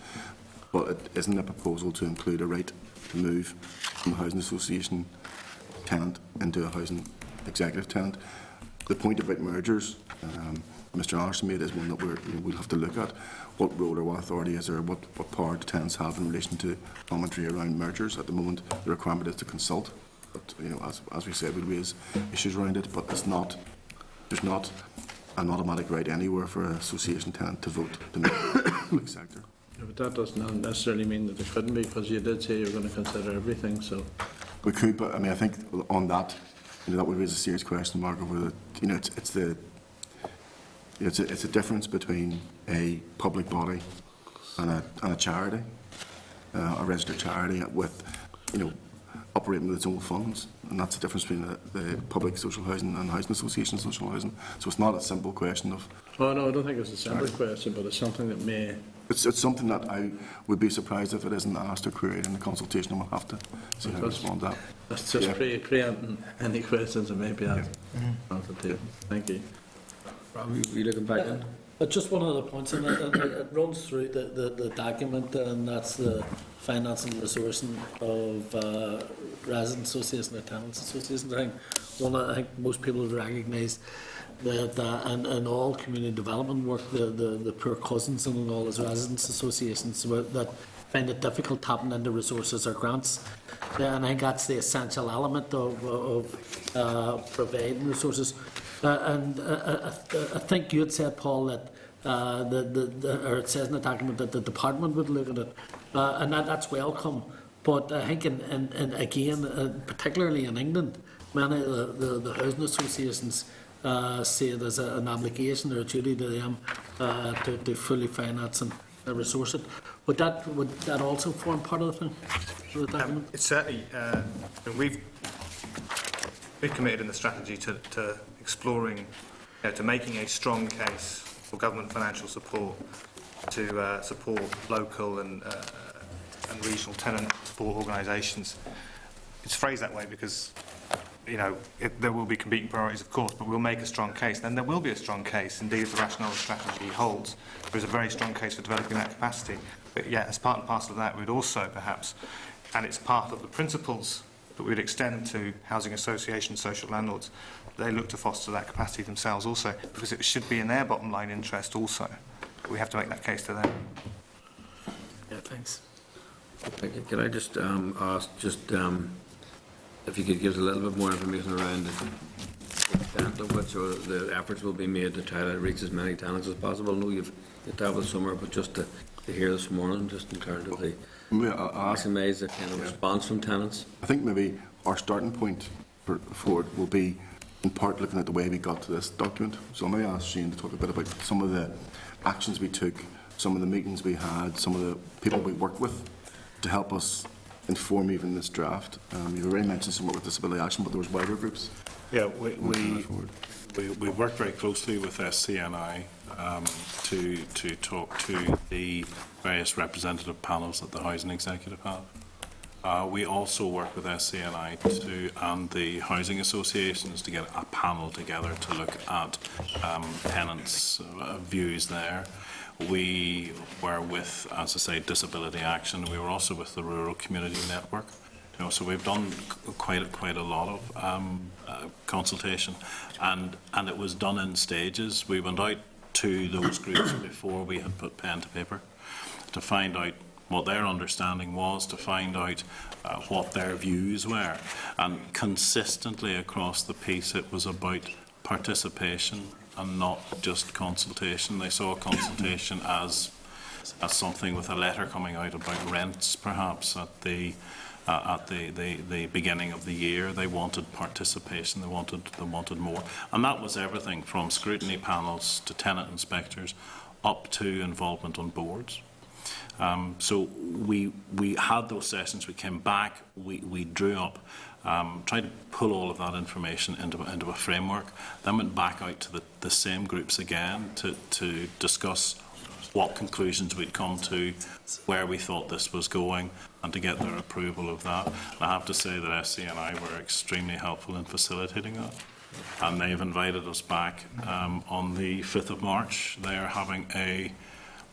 S5: But it isn't a proposal to include a right to move from a housing association tenant into a housing executive tenant. The point about mergers, Mr. Anderson made, is one that we'll have to look at. What role or what authority is there, what power do tenants have in relation to commentary around mergers? At the moment, the requirement is to consult. But, you know, as we said, we'll raise issues around it, but there's not an automatic right anywhere for an association tenant to vote to make the public sector.
S9: Yeah, but that doesn't necessarily mean that there couldn't be, because you did say you were going to consider everything. So
S5: we could, but I mean, I think on that, you know, that would raise a serious question mark over the, you know, it's a difference between a public body and a charity, a registered charity with, you know, operating with its own funds, and that's the difference between the public social housing and housing association social housing. So it's not a simple question of.
S9: Oh no, I don't think it's a simple question, but it's something that may.
S5: It's something that I would be surprised if it isn't asked or queried in the consultation, and we'll have to see how to respond to that.
S9: That's just preempting any questions that may be asked. Thank you.
S1: Robbie, are you looking back in?
S8: Just one other point, and it runs through the document, and that's the financing and resourcing of resident associations or tenants associations. I think most people would recognise that in all community development work, the poor cousins and all as residents associations that find it difficult tapping into resources or grants. And I think that's the essential element of providing resources. And I think you had said, Paul, that or it says in the document that the department would look at it, and that's welcome. But I think, again, particularly in England, many of the housing associations see it as an obligation or a duty to them to fully finance and resource it. Would that also form part of the thing? The document?
S6: It's certainly, we've committed in the strategy to exploring, to making a strong case for government financial support to support local and regional tenant support organisations. It's phrased that way because, there will be competing priorities, of course, but we'll make a strong case. Then there will be a strong case. Indeed, if the rationale strategy holds, there is a very strong case for developing that capacity. But yeah, as part and parcel of that, we'd also perhaps, and it's part of the principles that we'd extend to housing associations, social landlords, they look to foster that capacity themselves also, because it should be in their bottom line interest also. But we have to make that case to them.
S8: Yeah, thanks.
S1: Can I just ask, if you could give us a little bit more information around the extent of which the efforts will be made to try to reach as many tenants as possible? I know you've dealt with somewhere, but just to hear this morning, just in terms of the maximise the kind of response from tenants.
S5: I think maybe our starting point for it will be in part looking at the way we got to this document. So I may ask Shane to talk a bit about some of the actions we took, some of the meetings we had, some of the people we worked with to help us inform even this draft. You've already mentioned some with Disability Action, but there was wider groups.
S7: Yeah, we worked very closely with SCNI to talk to the various representative panels that the Housing Executive have. We also work with SCNI and the housing associations to get a panel together to look at tenants' views there. We were with, as I say, Disability Action. We were also with the Rural Community Network. So we've done quite a lot of consultation, and it was done in stages. We went out to those groups before we had put pen to paper to find out what their understanding was, to find out what their views were, and consistently across the piece it was about participation and not just consultation. They saw consultation as something with a letter coming out about rents, perhaps at the beginning of the year. They wanted participation. They wanted more, and that was everything from scrutiny panels to tenant inspectors, up to involvement on boards. So we had those sessions. We came back. We drew up. Tried to pull all of that information into a framework, then went back out to the same groups again to discuss what conclusions we'd come to, where we thought this was going, and to get their approval of that. And I have to say that SCNI were extremely helpful in facilitating that. And they've invited us back on the 5th of March. They are having a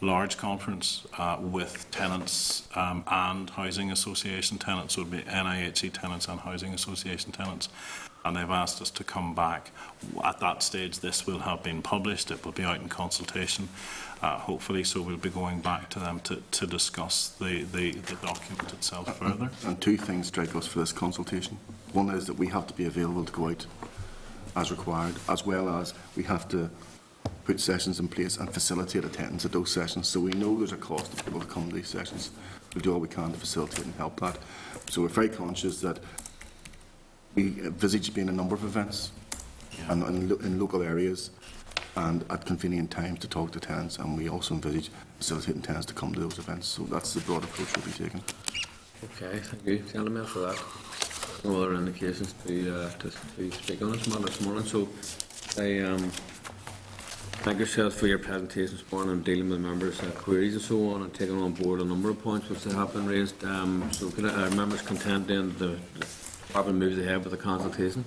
S7: large conference with tenants and housing association tenants, so it would be NIHE tenants and housing association tenants, and they've asked us to come back. At that stage this will have been published, it will be out in consultation hopefully, so we'll be going back to them to discuss the document itself further.
S5: And two things strike us for this consultation. One is that we have to be available to go out as required, as well as we have to put sessions in place and facilitate attendance at those sessions. So we know there's a cost to people to come to these sessions. We'll do all we can to facilitate and help that. So we're very conscious that we envisage being a number of events and in local areas and at convenient times to talk to tenants, and we also envisage facilitating tenants to come to those events. So that's the broad approach we'll be taking.
S1: Okay, thank you, gentlemen, for that. No other indications to speak on this matter this morning. So I thank yourselves for your presentation this morning and dealing with members' queries and so on, and taking on board a number of points which have been raised. So can are members content then the department moves ahead with the consultation?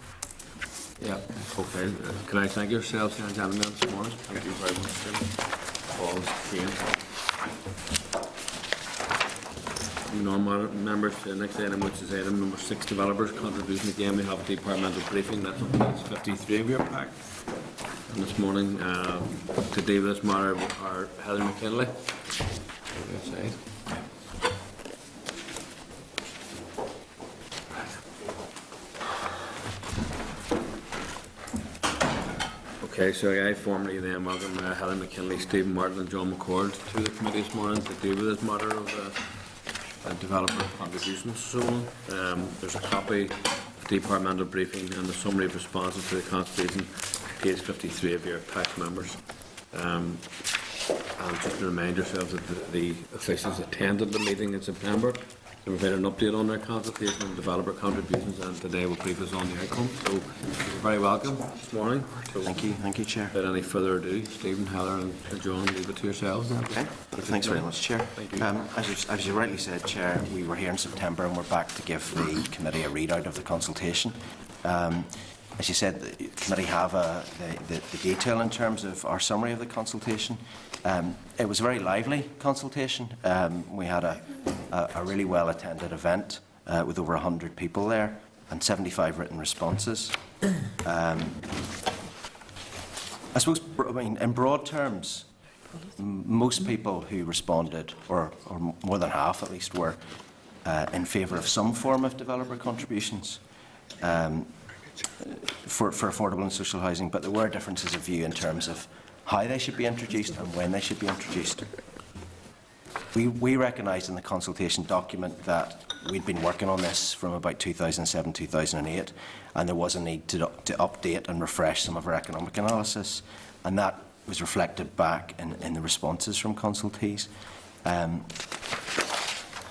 S1: Yeah. Okay. Can I thank yourselves and gentlemen this morning? Thank you very much. All members, the next item, which is item number 6, developers contribution. Again, we have a departmental briefing. That's on page 53 of your pack. And this morning, to deal with this matter, are Heather McKinley. Okay, so I formally then welcome Heather McKinley, Stephen Martin and John McCord to the committee this morning to deal with this matter of developer contributions, so on. There's a copy of the departmental briefing and the summary of responses to the consultation, page 53 of your pack members. And just to remind yourselves that the officials attended the meeting in September. They provided an update on their consultation and developer contributions, and today will brief us on the outcome. So you're very welcome this morning. So
S10: Thank you, Chair.
S1: without any further ado, Stephen, Heather and John, leave it to yourselves.
S10: Okay. Thanks very much, Chair.
S1: Thank you.
S10: As you rightly said, Chair, we were here in September and we're back to give the committee a readout of the consultation. As you said, the committee have the detail in terms of our summary of the consultation. It was a very lively consultation. We had a really well-attended event with over 100 people there and 75 written responses. I suppose, in broad terms, most people who responded, or more than half at least, were in favour of some form of developer contributions for affordable and social housing, but there were differences of view in terms of how they should be introduced and when they should be introduced. We recognised in the consultation document that we'd been working on this from about 2007-2008, and there was a need to update and refresh some of our economic analysis, and that was reflected back in the responses from consultees.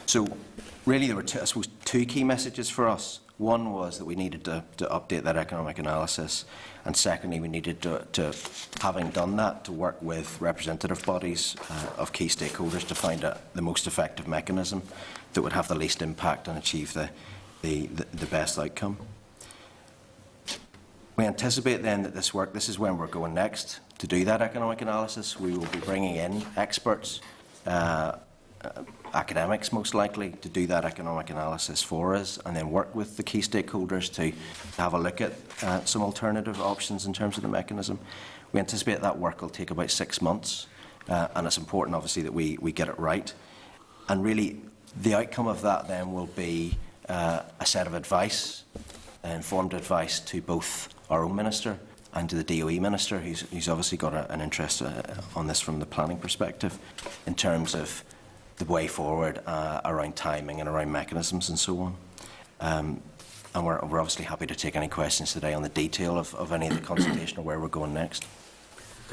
S10: So really there were two key messages for us. One was that we needed to update that economic analysis, and secondly we needed to, having done that, to work with representative bodies of key stakeholders to find the most effective mechanism that would have the least impact and achieve the best outcome. We anticipate then that this is when we're going next to do that economic analysis. We will be bringing in experts, academics most likely, to do that economic analysis for us, and then work with the key stakeholders to have a look at some alternative options in terms of the mechanism. We anticipate that work will take about 6 months, and it's important obviously that we get it right. And really the outcome of that then will be a set of advice, informed advice to both our own Minister and to the DOE Minister, who's obviously got an interest on this from the planning perspective, in terms of the way forward around timing and around mechanisms and so on. And we're obviously happy to take any questions today on the detail of any of the consultation or where we're going next.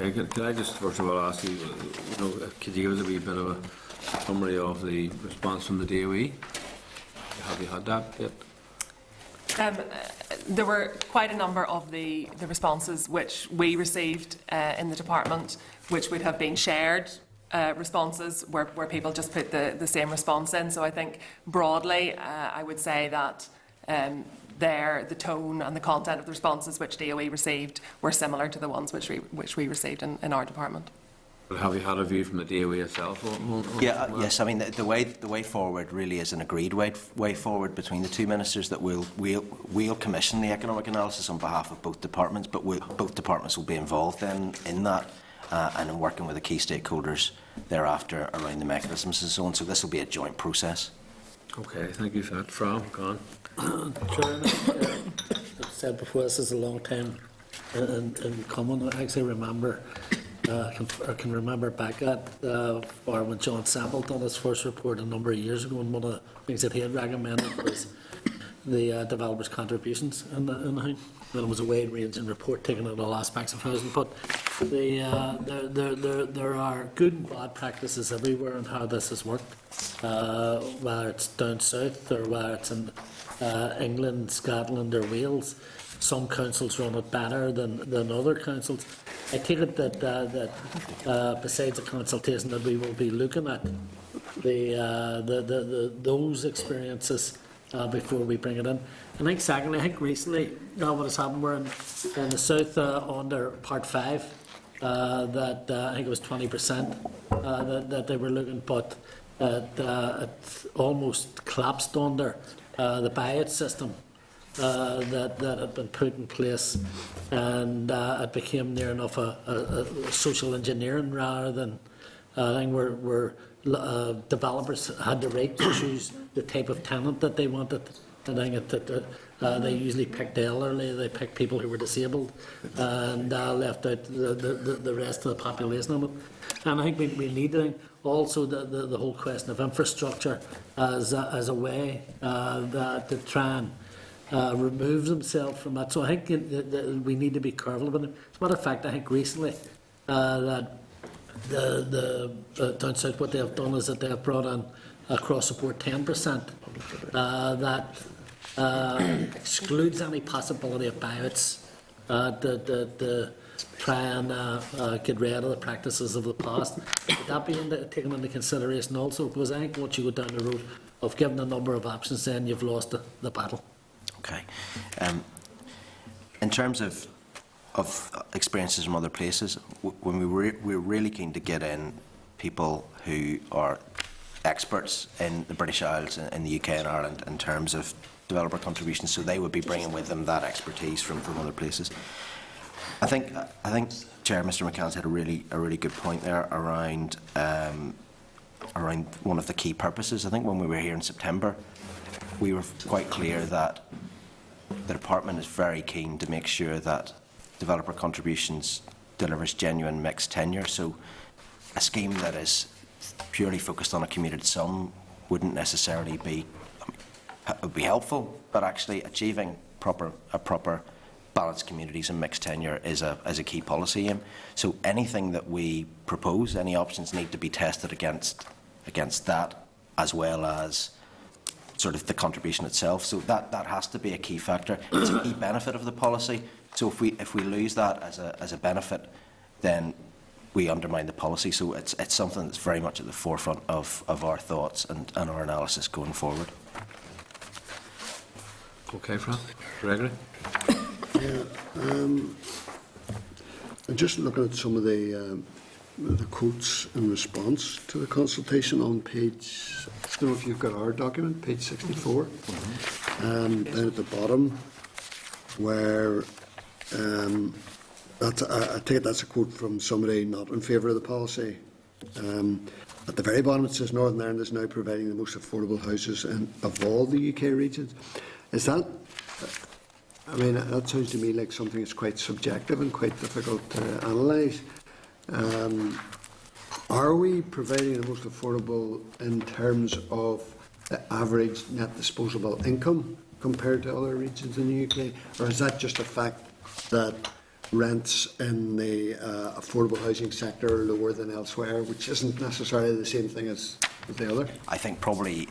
S1: Okay, can I just first of all ask you, could you give us a wee bit of a summary of the response from the DOE? Have you had that yet?
S11: There were quite a number of the responses which we received in the department, which would have been shared responses where people just put the same response in. So I think broadly I would say that the tone and the content of the responses which DOE received were similar to the ones which we received in our department.
S1: But have you had a view from the DOE itself?
S10: Yes. I mean the way forward really is an agreed way forward between the two ministers, that we'll commission the economic analysis on behalf of both departments, but both departments will be involved in that and in working with the key stakeholders thereafter around the mechanisms and so on. So this will be a joint process.
S1: Okay, thank you for that. Fran, go on.
S8: Chairman, I've said before, this is a long time in coming. I actually remember, I can remember back at or when John Sample done his first report a number of years ago, and one of the things that he had recommended was the developers' contributions in the housing. It was a wide-ranging report taking on all aspects of housing, but there are good and bad practices everywhere on how this has worked, whether it's down south or whether it's in England, Scotland or Wales. Some councils run it better than other councils. I take it that besides the consultation that we will be looking at those experiences before we bring it in. I think secondly, I think recently what has happened, we're in the south under Part 5, that I think it was 20% that they were looking, but it almost collapsed under the buy-it system that had been put in place, and it became near enough a social engineering rather than a thing where developers had the right to choose the type of tenant that they wanted. I think They usually picked elderly, they picked people who were disabled, and left out the rest of the population of it. And I think we need to also the whole question of infrastructure as a way to try and remove themselves from that. So I think we need to be careful about it. As a matter of fact, I think recently that down south, what they have done is that they have brought in across the board 10% that excludes any possibility of buyouts to try and get rid of the practices of the past. Would that be taken into consideration also? Because I think once you go down the road of giving a number of options, then you've lost the battle.
S10: Okay. In terms of experiences from other places, when we're really keen to get in people who are experts in the British Isles, in the UK and Ireland, in terms of developer contributions, so they would be bringing with them that expertise from other places. I think Chair, Mr. McCann's had a really good point there around one of the key purposes. I think when we were here in September, we were quite clear that the department is very keen to make sure that developer contributions delivers genuine mixed tenure. So a scheme that is purely focused on a commuted sum wouldn't necessarily be helpful, but actually achieving a proper balanced communities and mixed tenure is a key policy aim. So anything that we propose, any options need to be tested against that, as well as sort of the contribution itself. So that has to be a key factor. It's a key benefit of the policy. So if we lose that as a benefit, then we undermine the policy. So it's something that's very much at the forefront of our thoughts and our analysis going forward.
S1: Okay, Fran. Gregory?
S2: Yeah, I'm just looking at some of the quotes in response to the consultation on page, I don't know if you've got our document, page 64, down at the bottom, where I take it that's a quote from somebody not in favour of the policy. At the very bottom it says Northern Ireland is now providing the most affordable houses of all the UK regions. Is that, I mean, that sounds to me like something that's quite subjective and quite difficult to analyse. Are we providing the most affordable in terms of the average net disposable income compared to other regions in the UK? Or is that just a fact that rents in the affordable housing sector are lower than elsewhere, which isn't necessarily the same thing as the other?
S10: I think probably,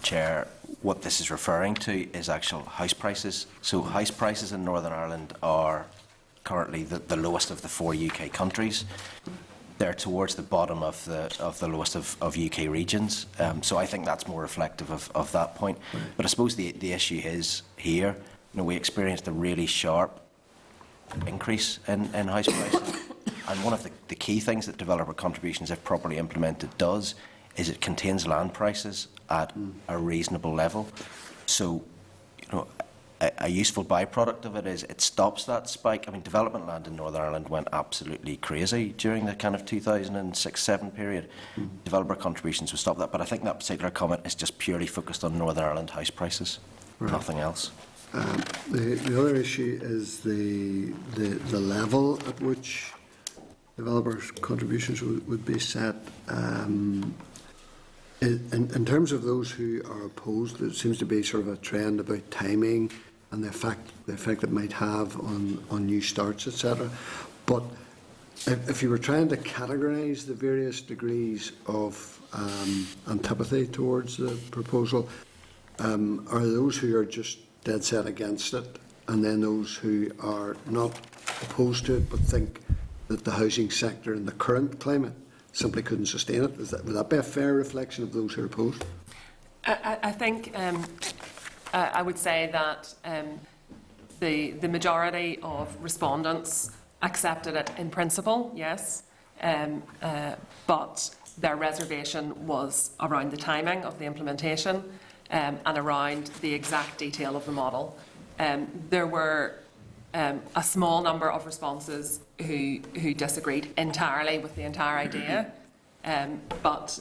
S10: Chair, what this is referring to is actual house prices. So house prices in Northern Ireland are currently the lowest of the 4 UK countries. They're towards the bottom of the lowest of UK regions. So I think that's more reflective of that point. Right. But I suppose the issue is here, we experienced a really sharp increase in house prices. And one of the key things that developer contributions, if properly implemented, does is it contains land prices at a reasonable level. So, a useful byproduct of it is it stops that spike. I mean, development land in Northern Ireland went absolutely crazy during the kind of 2006-07 period. Developer contributions would stop that. But I think that particular comment is just purely focused on Northern Ireland house prices, nothing else.
S2: The other issue is the level at which developers' contributions would be set. In terms of those who are opposed, there seems to be sort of a trend about timing and the effect it might have on new starts, etc. But if you were trying to categorise the various degrees of antipathy towards the proposal, are those who are just dead set against it, and then those who are not opposed to it but think that the housing sector in the current climate simply couldn't sustain it? Would that be a fair reflection of those who are opposed?
S11: I think I would say that the majority of respondents accepted it in principle, yes, but their reservation was around the timing of the implementation and around the exact detail of the model. There were a small number of responses who disagreed entirely with the entire idea, but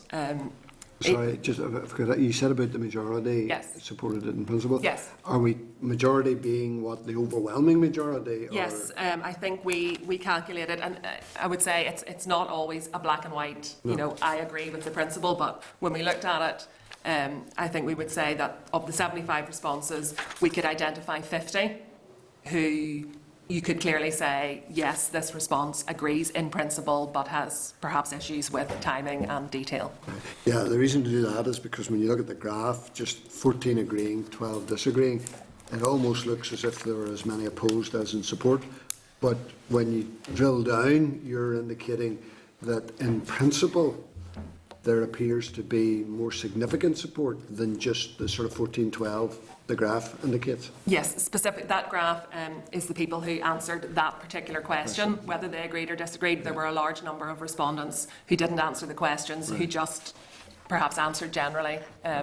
S2: Sorry, just, you said about the majority
S11: Yes.
S2: supported it in principle.
S11: Yes.
S2: Are we, majority being what, the overwhelming majority? or-
S11: Yes, I think we calculated, and I would say it's not always a black and white, you know, I agree with the principle, but when we looked at it, I think we would say that of the 75 responses, we could identify 50 who you could clearly say, yes, this response agrees in principle, but has perhaps issues with timing and detail.
S2: Yeah, the reason to do that is because when you look at the graph, just 14 agreeing, 12 disagreeing, it almost looks as if there were as many opposed as in support. But when you drill down, you're indicating that in principle, there appears to be more significant support than just the sort of 14-12 the graph indicates.
S11: Yes, that graph is the people who answered that particular question, whether they agreed or disagreed. There were a large number of respondents who didn't answer the questions, who just perhaps answered generally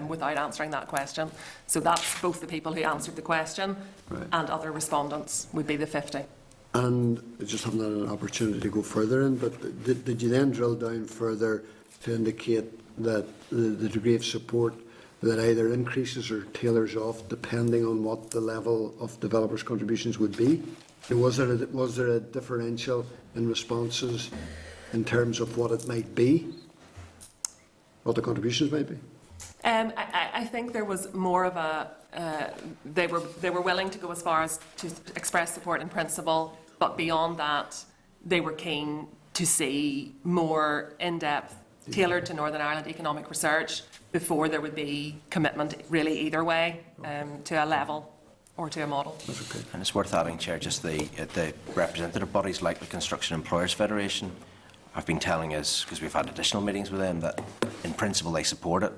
S11: without answering that question. So that's both the people who answered the question and other respondents would be the 50.
S2: And I just haven't had an opportunity to go further in, but did you then drill down further to indicate that the degree of support that either increases or tailors off depending on what the level of developers' contributions would be? Was there a differential in responses in terms of what it might be, what the contributions might be?
S11: I think there was more of a. They were willing to go as far as to express support in principle, but beyond that, they were keen to see more in-depth, tailored to Northern Ireland economic research before there would be commitment really either way to a level or to a model.
S10: And it's worth adding, Chair, just the representative bodies like the Construction Employers Federation have been telling us, because we've had additional meetings with them, that in principle they support it,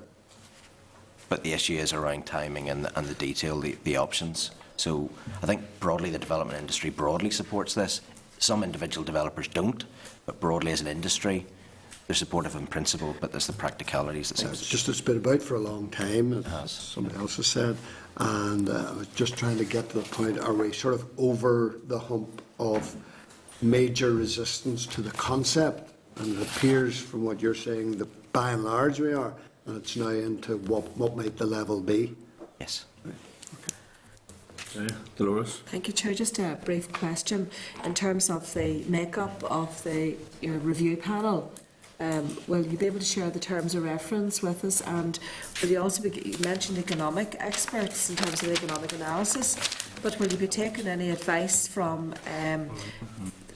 S10: but the issue is around timing and the detail, the options. So I think broadly the development industry broadly supports this. Some individual developers don't, but broadly as an industry, they're supportive in principle, but there's the practicalities that seems
S2: It's just it's been about for a long time, as somebody else has said, and I was just trying to get to the point, are we sort of over the hump of major resistance to the concept? And it appears from what you're saying that by and large we are, and it's now into what might the level be?
S10: Yes.
S1: Okay, Dolores?
S3: Thank you, Chair. Just a brief question. In terms of the makeup of your review panel, will you be able to share the terms of reference with us? And will you also you mentioned economic experts in terms of economic analysis, but will you be taking any advice from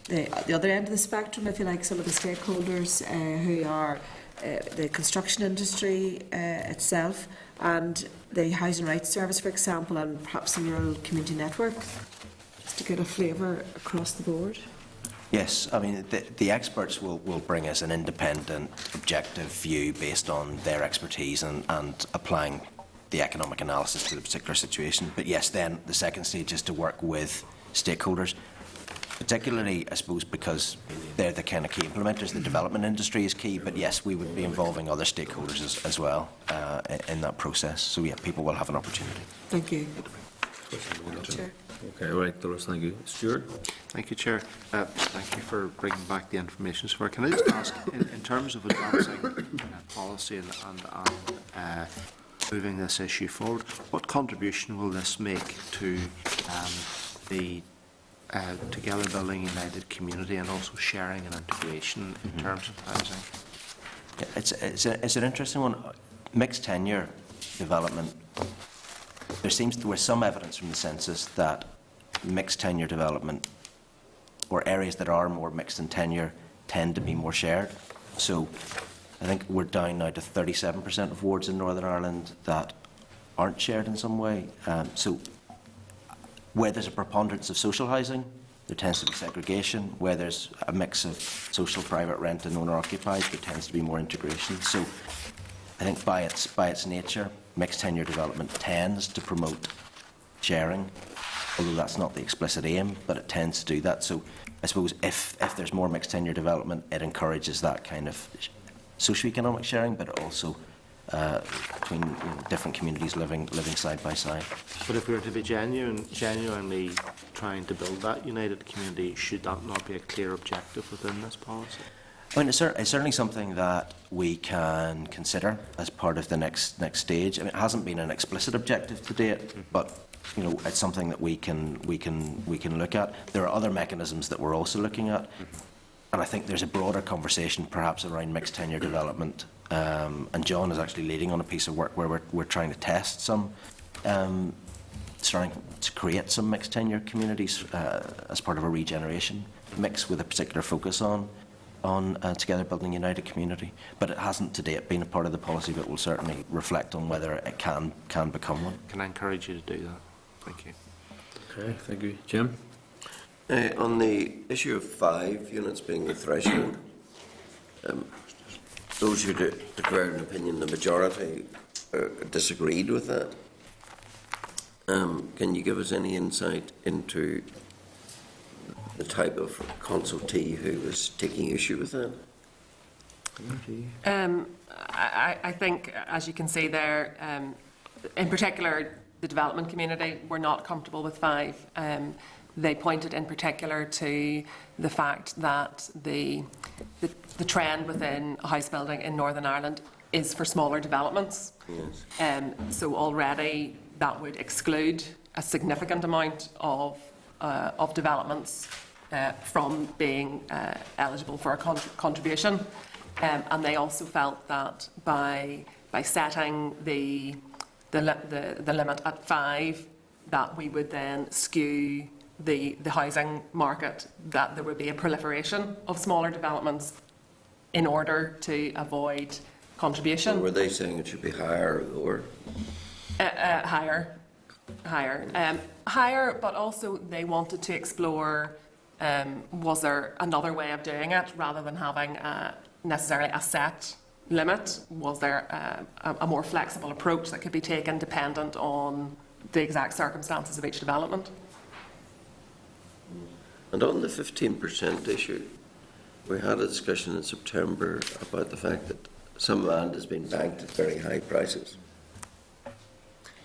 S3: the other end of the spectrum, if you like, some of the stakeholders who are the construction industry itself and the Housing Rights Service, for example, and perhaps the Rural Community Network, just to get a flavour across the board?
S10: Yes, I mean, the experts will bring us an independent, objective view based on their expertise and applying the economic analysis to the particular situation. But yes, then the second stage is to work with stakeholders, particularly, I suppose, because they're the kind of key implementers. The development industry is key, but yes, we would be involving other stakeholders as well in that process. So yeah, people will have an opportunity.
S3: Thank you. Chair.
S1: Okay, right, Dolores, thank you. Stuart?
S12: Thank you, Chair. Thank you for bringing back the information. So, can I just ask, in terms of advancing policy and moving this issue forward, what contribution will this make to the Together Building United community and also sharing and integration in terms of housing?
S10: Yeah, it's an interesting one. Mixed tenure development. There was some evidence from the census that mixed tenure development, or areas that are more mixed in tenure, tend to be more shared. So I think we're down now to 37% of wards in Northern Ireland that aren't shared in some way. So where there's a preponderance of social housing, there tends to be segregation. Where there's a mix of social, private, rent and owner-occupied, there tends to be more integration. So I think by its nature, mixed tenure development tends to promote sharing, although that's not the explicit aim, but it tends to do that. So I suppose if there's more mixed tenure development, it encourages that kind of socio-economic sharing, but also between different communities living side by side.
S12: But if we were to be genuinely trying to build that united community, should that not be a clear objective within this policy?
S10: I mean, it's certainly something that we can consider as part of the next stage. I mean, it hasn't been an explicit objective to date, but you know, it's something that we can look at. There are other mechanisms that we're also looking at, and I think there's a broader conversation perhaps around mixed tenure development. And John is actually leading on a piece of work where we're trying to test some, starting to create some mixed tenure communities as part of a regeneration mix with a particular focus on Together Building United Community. But it hasn't to date been a part of the policy, but we'll certainly reflect on whether it can become one.
S12: Can I encourage you to do that? Thank you.
S1: Okay, thank you. Jim?
S4: On the issue of 5 units being the threshold, those who declared an opinion, the majority disagreed with that. Can you give us any insight into the type of consultee who was taking issue with that?
S11: I think, as you can see there, in particular, the development community were not comfortable with 5. They pointed in particular to the fact that the trend within house building in Northern Ireland is for smaller developments.
S4: Yes.
S11: So already that would exclude a significant amount of developments from being eligible for a contribution. And they also felt that by setting the limit at 5, that we would then skew the housing market, that there would be a proliferation of smaller developments in order to avoid contribution.
S4: Were they saying it should be higher or lower?
S11: Higher. Higher, but also they wanted to explore, was there another way of doing it rather than having necessarily a set limit? Was there a more flexible approach that could be taken dependent on the exact circumstances of each development?
S4: And on the 15% issue, we had a discussion in September about the fact that some land has been banked at very high prices,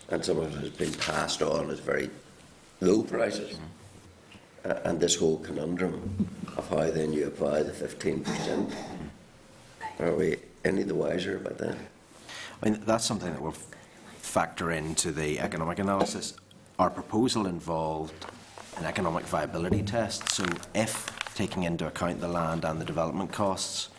S4: and some of it has been passed on at very low prices. And this whole conundrum of how then you apply the 15%, are we any the wiser about that?
S10: I mean, that's something that we'll factor into the economic analysis. Our proposal involved an economic viability test. So if, taking into account the land and the development costs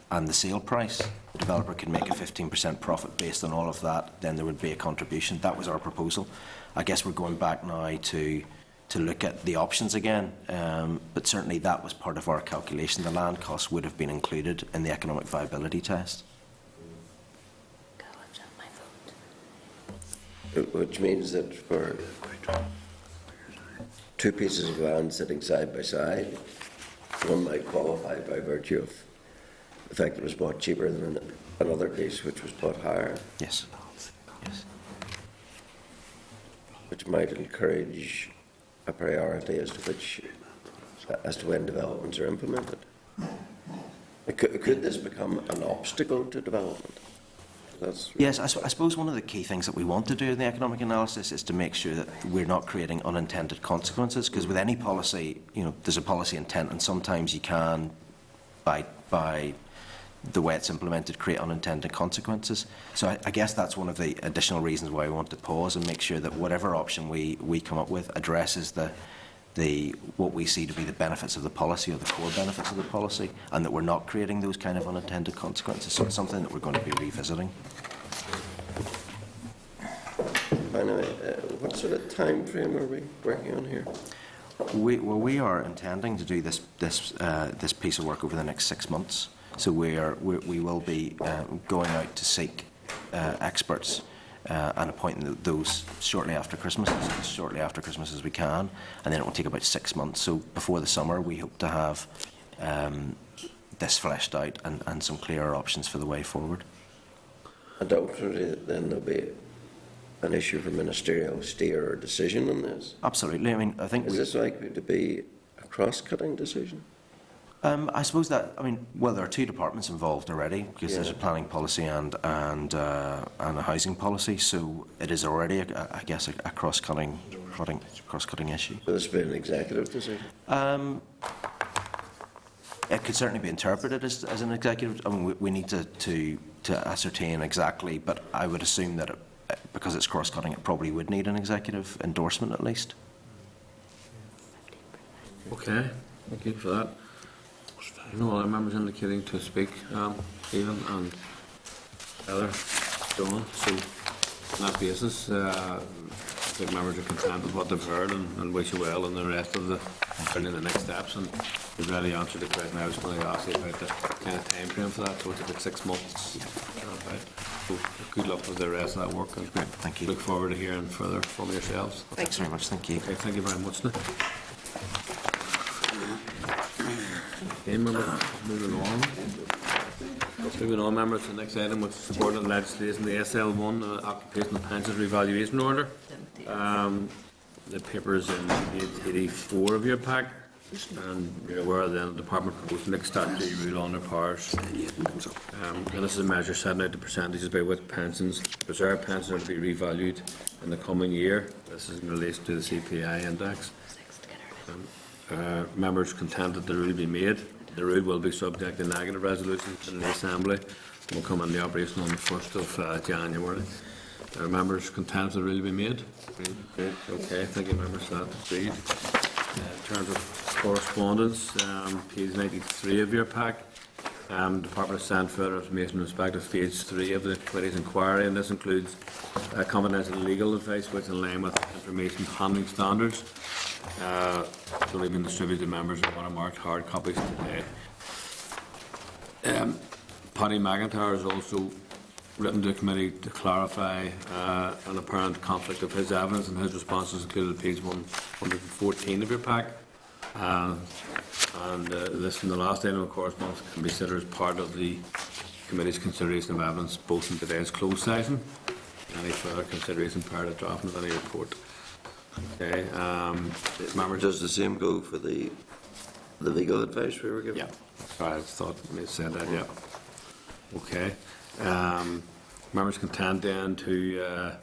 S10: and the sale price, the developer could make a 15% profit based on all of that, then there would be a contribution. That was our proposal. I guess we're going back now to look at the options again, but certainly that was part of our calculation. The land costs would have been included in the economic viability test.
S4: Which means that for 2 pieces of land sitting side by side, one might qualify by virtue of the fact it was bought cheaper than another piece which was bought higher.
S10: Yes. Yes.
S4: Which might encourage a priority as to when developments are implemented. Could this become an obstacle to development?
S10: Yes, I suppose one of the key things that we want to do in the economic analysis is to make sure that we're not creating unintended consequences, because with any policy, you know, there's a policy intent, and sometimes you can, by the way it's implemented, create unintended consequences. So I guess that's one of the additional reasons why we want to pause and make sure that whatever option we come up with addresses what we see to be the benefits of the policy, or the core benefits of the policy, and that we're not creating those kind of unintended consequences. So it's something that we're going to be revisiting.
S4: Anyway, what sort of time frame are we working on here?
S10: We are intending to do this piece of work over the next 6 months. So we will be going out to seek experts and appointing those shortly after Christmas as we can, and then it will take about 6 months. So before the summer, we hope to have this fleshed out and some clearer options for the way forward.
S4: And ultimately, then there'll be an issue for ministerial steer or decision on this.
S10: Absolutely. I mean, I think
S4: is this likely to be a cross-cutting decision?
S10: I suppose that, I mean, well, there are 2 departments involved already, because there's a planning policy and a housing policy, so it is already, I guess, a cross-cutting issue.
S4: Will this be an executive decision?
S10: It could certainly be interpreted as an executive. I mean, we need to ascertain exactly, but I would assume that because it's cross-cutting, it probably would need an executive endorsement at least.
S1: Okay, thank you for that. No other members indicating to speak, Stephen and Heather, John. So on that basis, I think members are content with what they've heard and wish you well in the rest of the next steps. And you've already answered the question I was going to ask you about the kind of time frame for that. So it's about 6 months. So good luck with the rest of that work. And
S10: great, thank you.
S1: Look forward to hearing further from yourselves.
S10: Thanks very much. Thank you.
S1: Okay, thank you very much, Nick. Okay, moving on, members, the next item was supported legislation, the SL1 Occupational Pensions Revaluation Order. The paper is in page 84 of your pack, and you're aware then the Department proposed mixed statutory rule on their powers. And this is a measure setting out the percentages by which pensions, reserve pensions, are to be revalued in the coming year. This is in relation to the CPI index. Members content that the rule be made. The rule will be subject to negative resolution in the Assembly and will come into operation on the 1st of January. Members content that the rule be made? Okay, thank you, members. That's agreed. In terms of correspondence, page 93 of your pack, Department has sent further information in respect of phase 3 of the committee's inquiry, and this includes confidential legal advice which is in line with information handling standards. It's only been distributed to members and watermarked hard copies today. Paddy McIntyre has also written to the committee to clarify an apparent conflict of his evidence, and his responses included page 114 of your pack. This from the last item of correspondence can be considered as part of the committee's consideration of evidence both in today's closed session and any further consideration prior to drafting of any report. Okay, members.
S4: Does the same go for the legal advice we were given?
S1: Yeah, sorry, I thought you said that. Yeah. Okay. Members content then to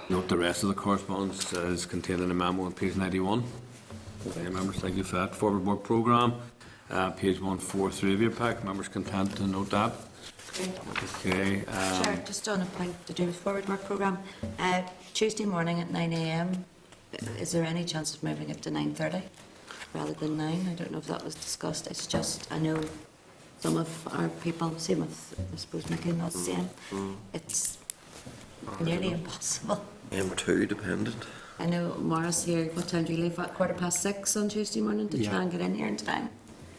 S1: note the rest of the correspondence as contained in the memo on page 91. Okay, members, thank you for that. Forward work programme, page 143 of your pack. Members content to note that. Okay.
S13: Sure, just on a point to do with forward work programme. Tuesday morning at 9 a.m, is there any chance of moving it to 9:30 rather than 9? I don't know if that was discussed. It's just, I know some of our people, same with, I suppose, Mickey, not the same. It's nearly impossible.
S4: M2 dependent.
S13: I know Morris here, what time do you leave? At 6:15 on Tuesday morning to try and get in here in time?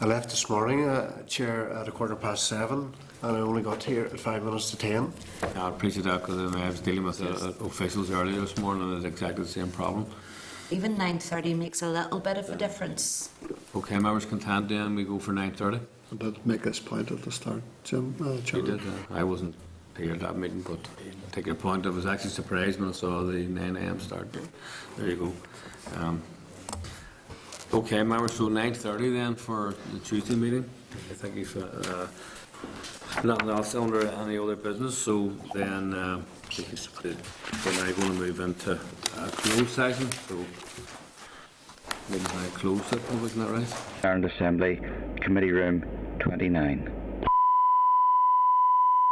S2: I left this morning, Chair, at 7:15, and I only got here at 5 minutes to 10.
S1: I appreciate that because I was dealing with officials earlier this morning and it's exactly the same problem.
S13: Even 9:30 makes a little bit of a difference.
S1: Okay, members content then, we go for 9:30.
S2: I did make this point at the start, Jim.
S1: You did. I wasn't here at that meeting, but I take your point. I was actually surprised when I saw the 9 a.m. start. There you go. Okay, members, so 9:30 then for the Tuesday meeting. Thank you for nothing else under any other business. So then we're now going to move into a closed session. So maybe I close it, isn't that right?
S14: Assembly, Committee Room 29.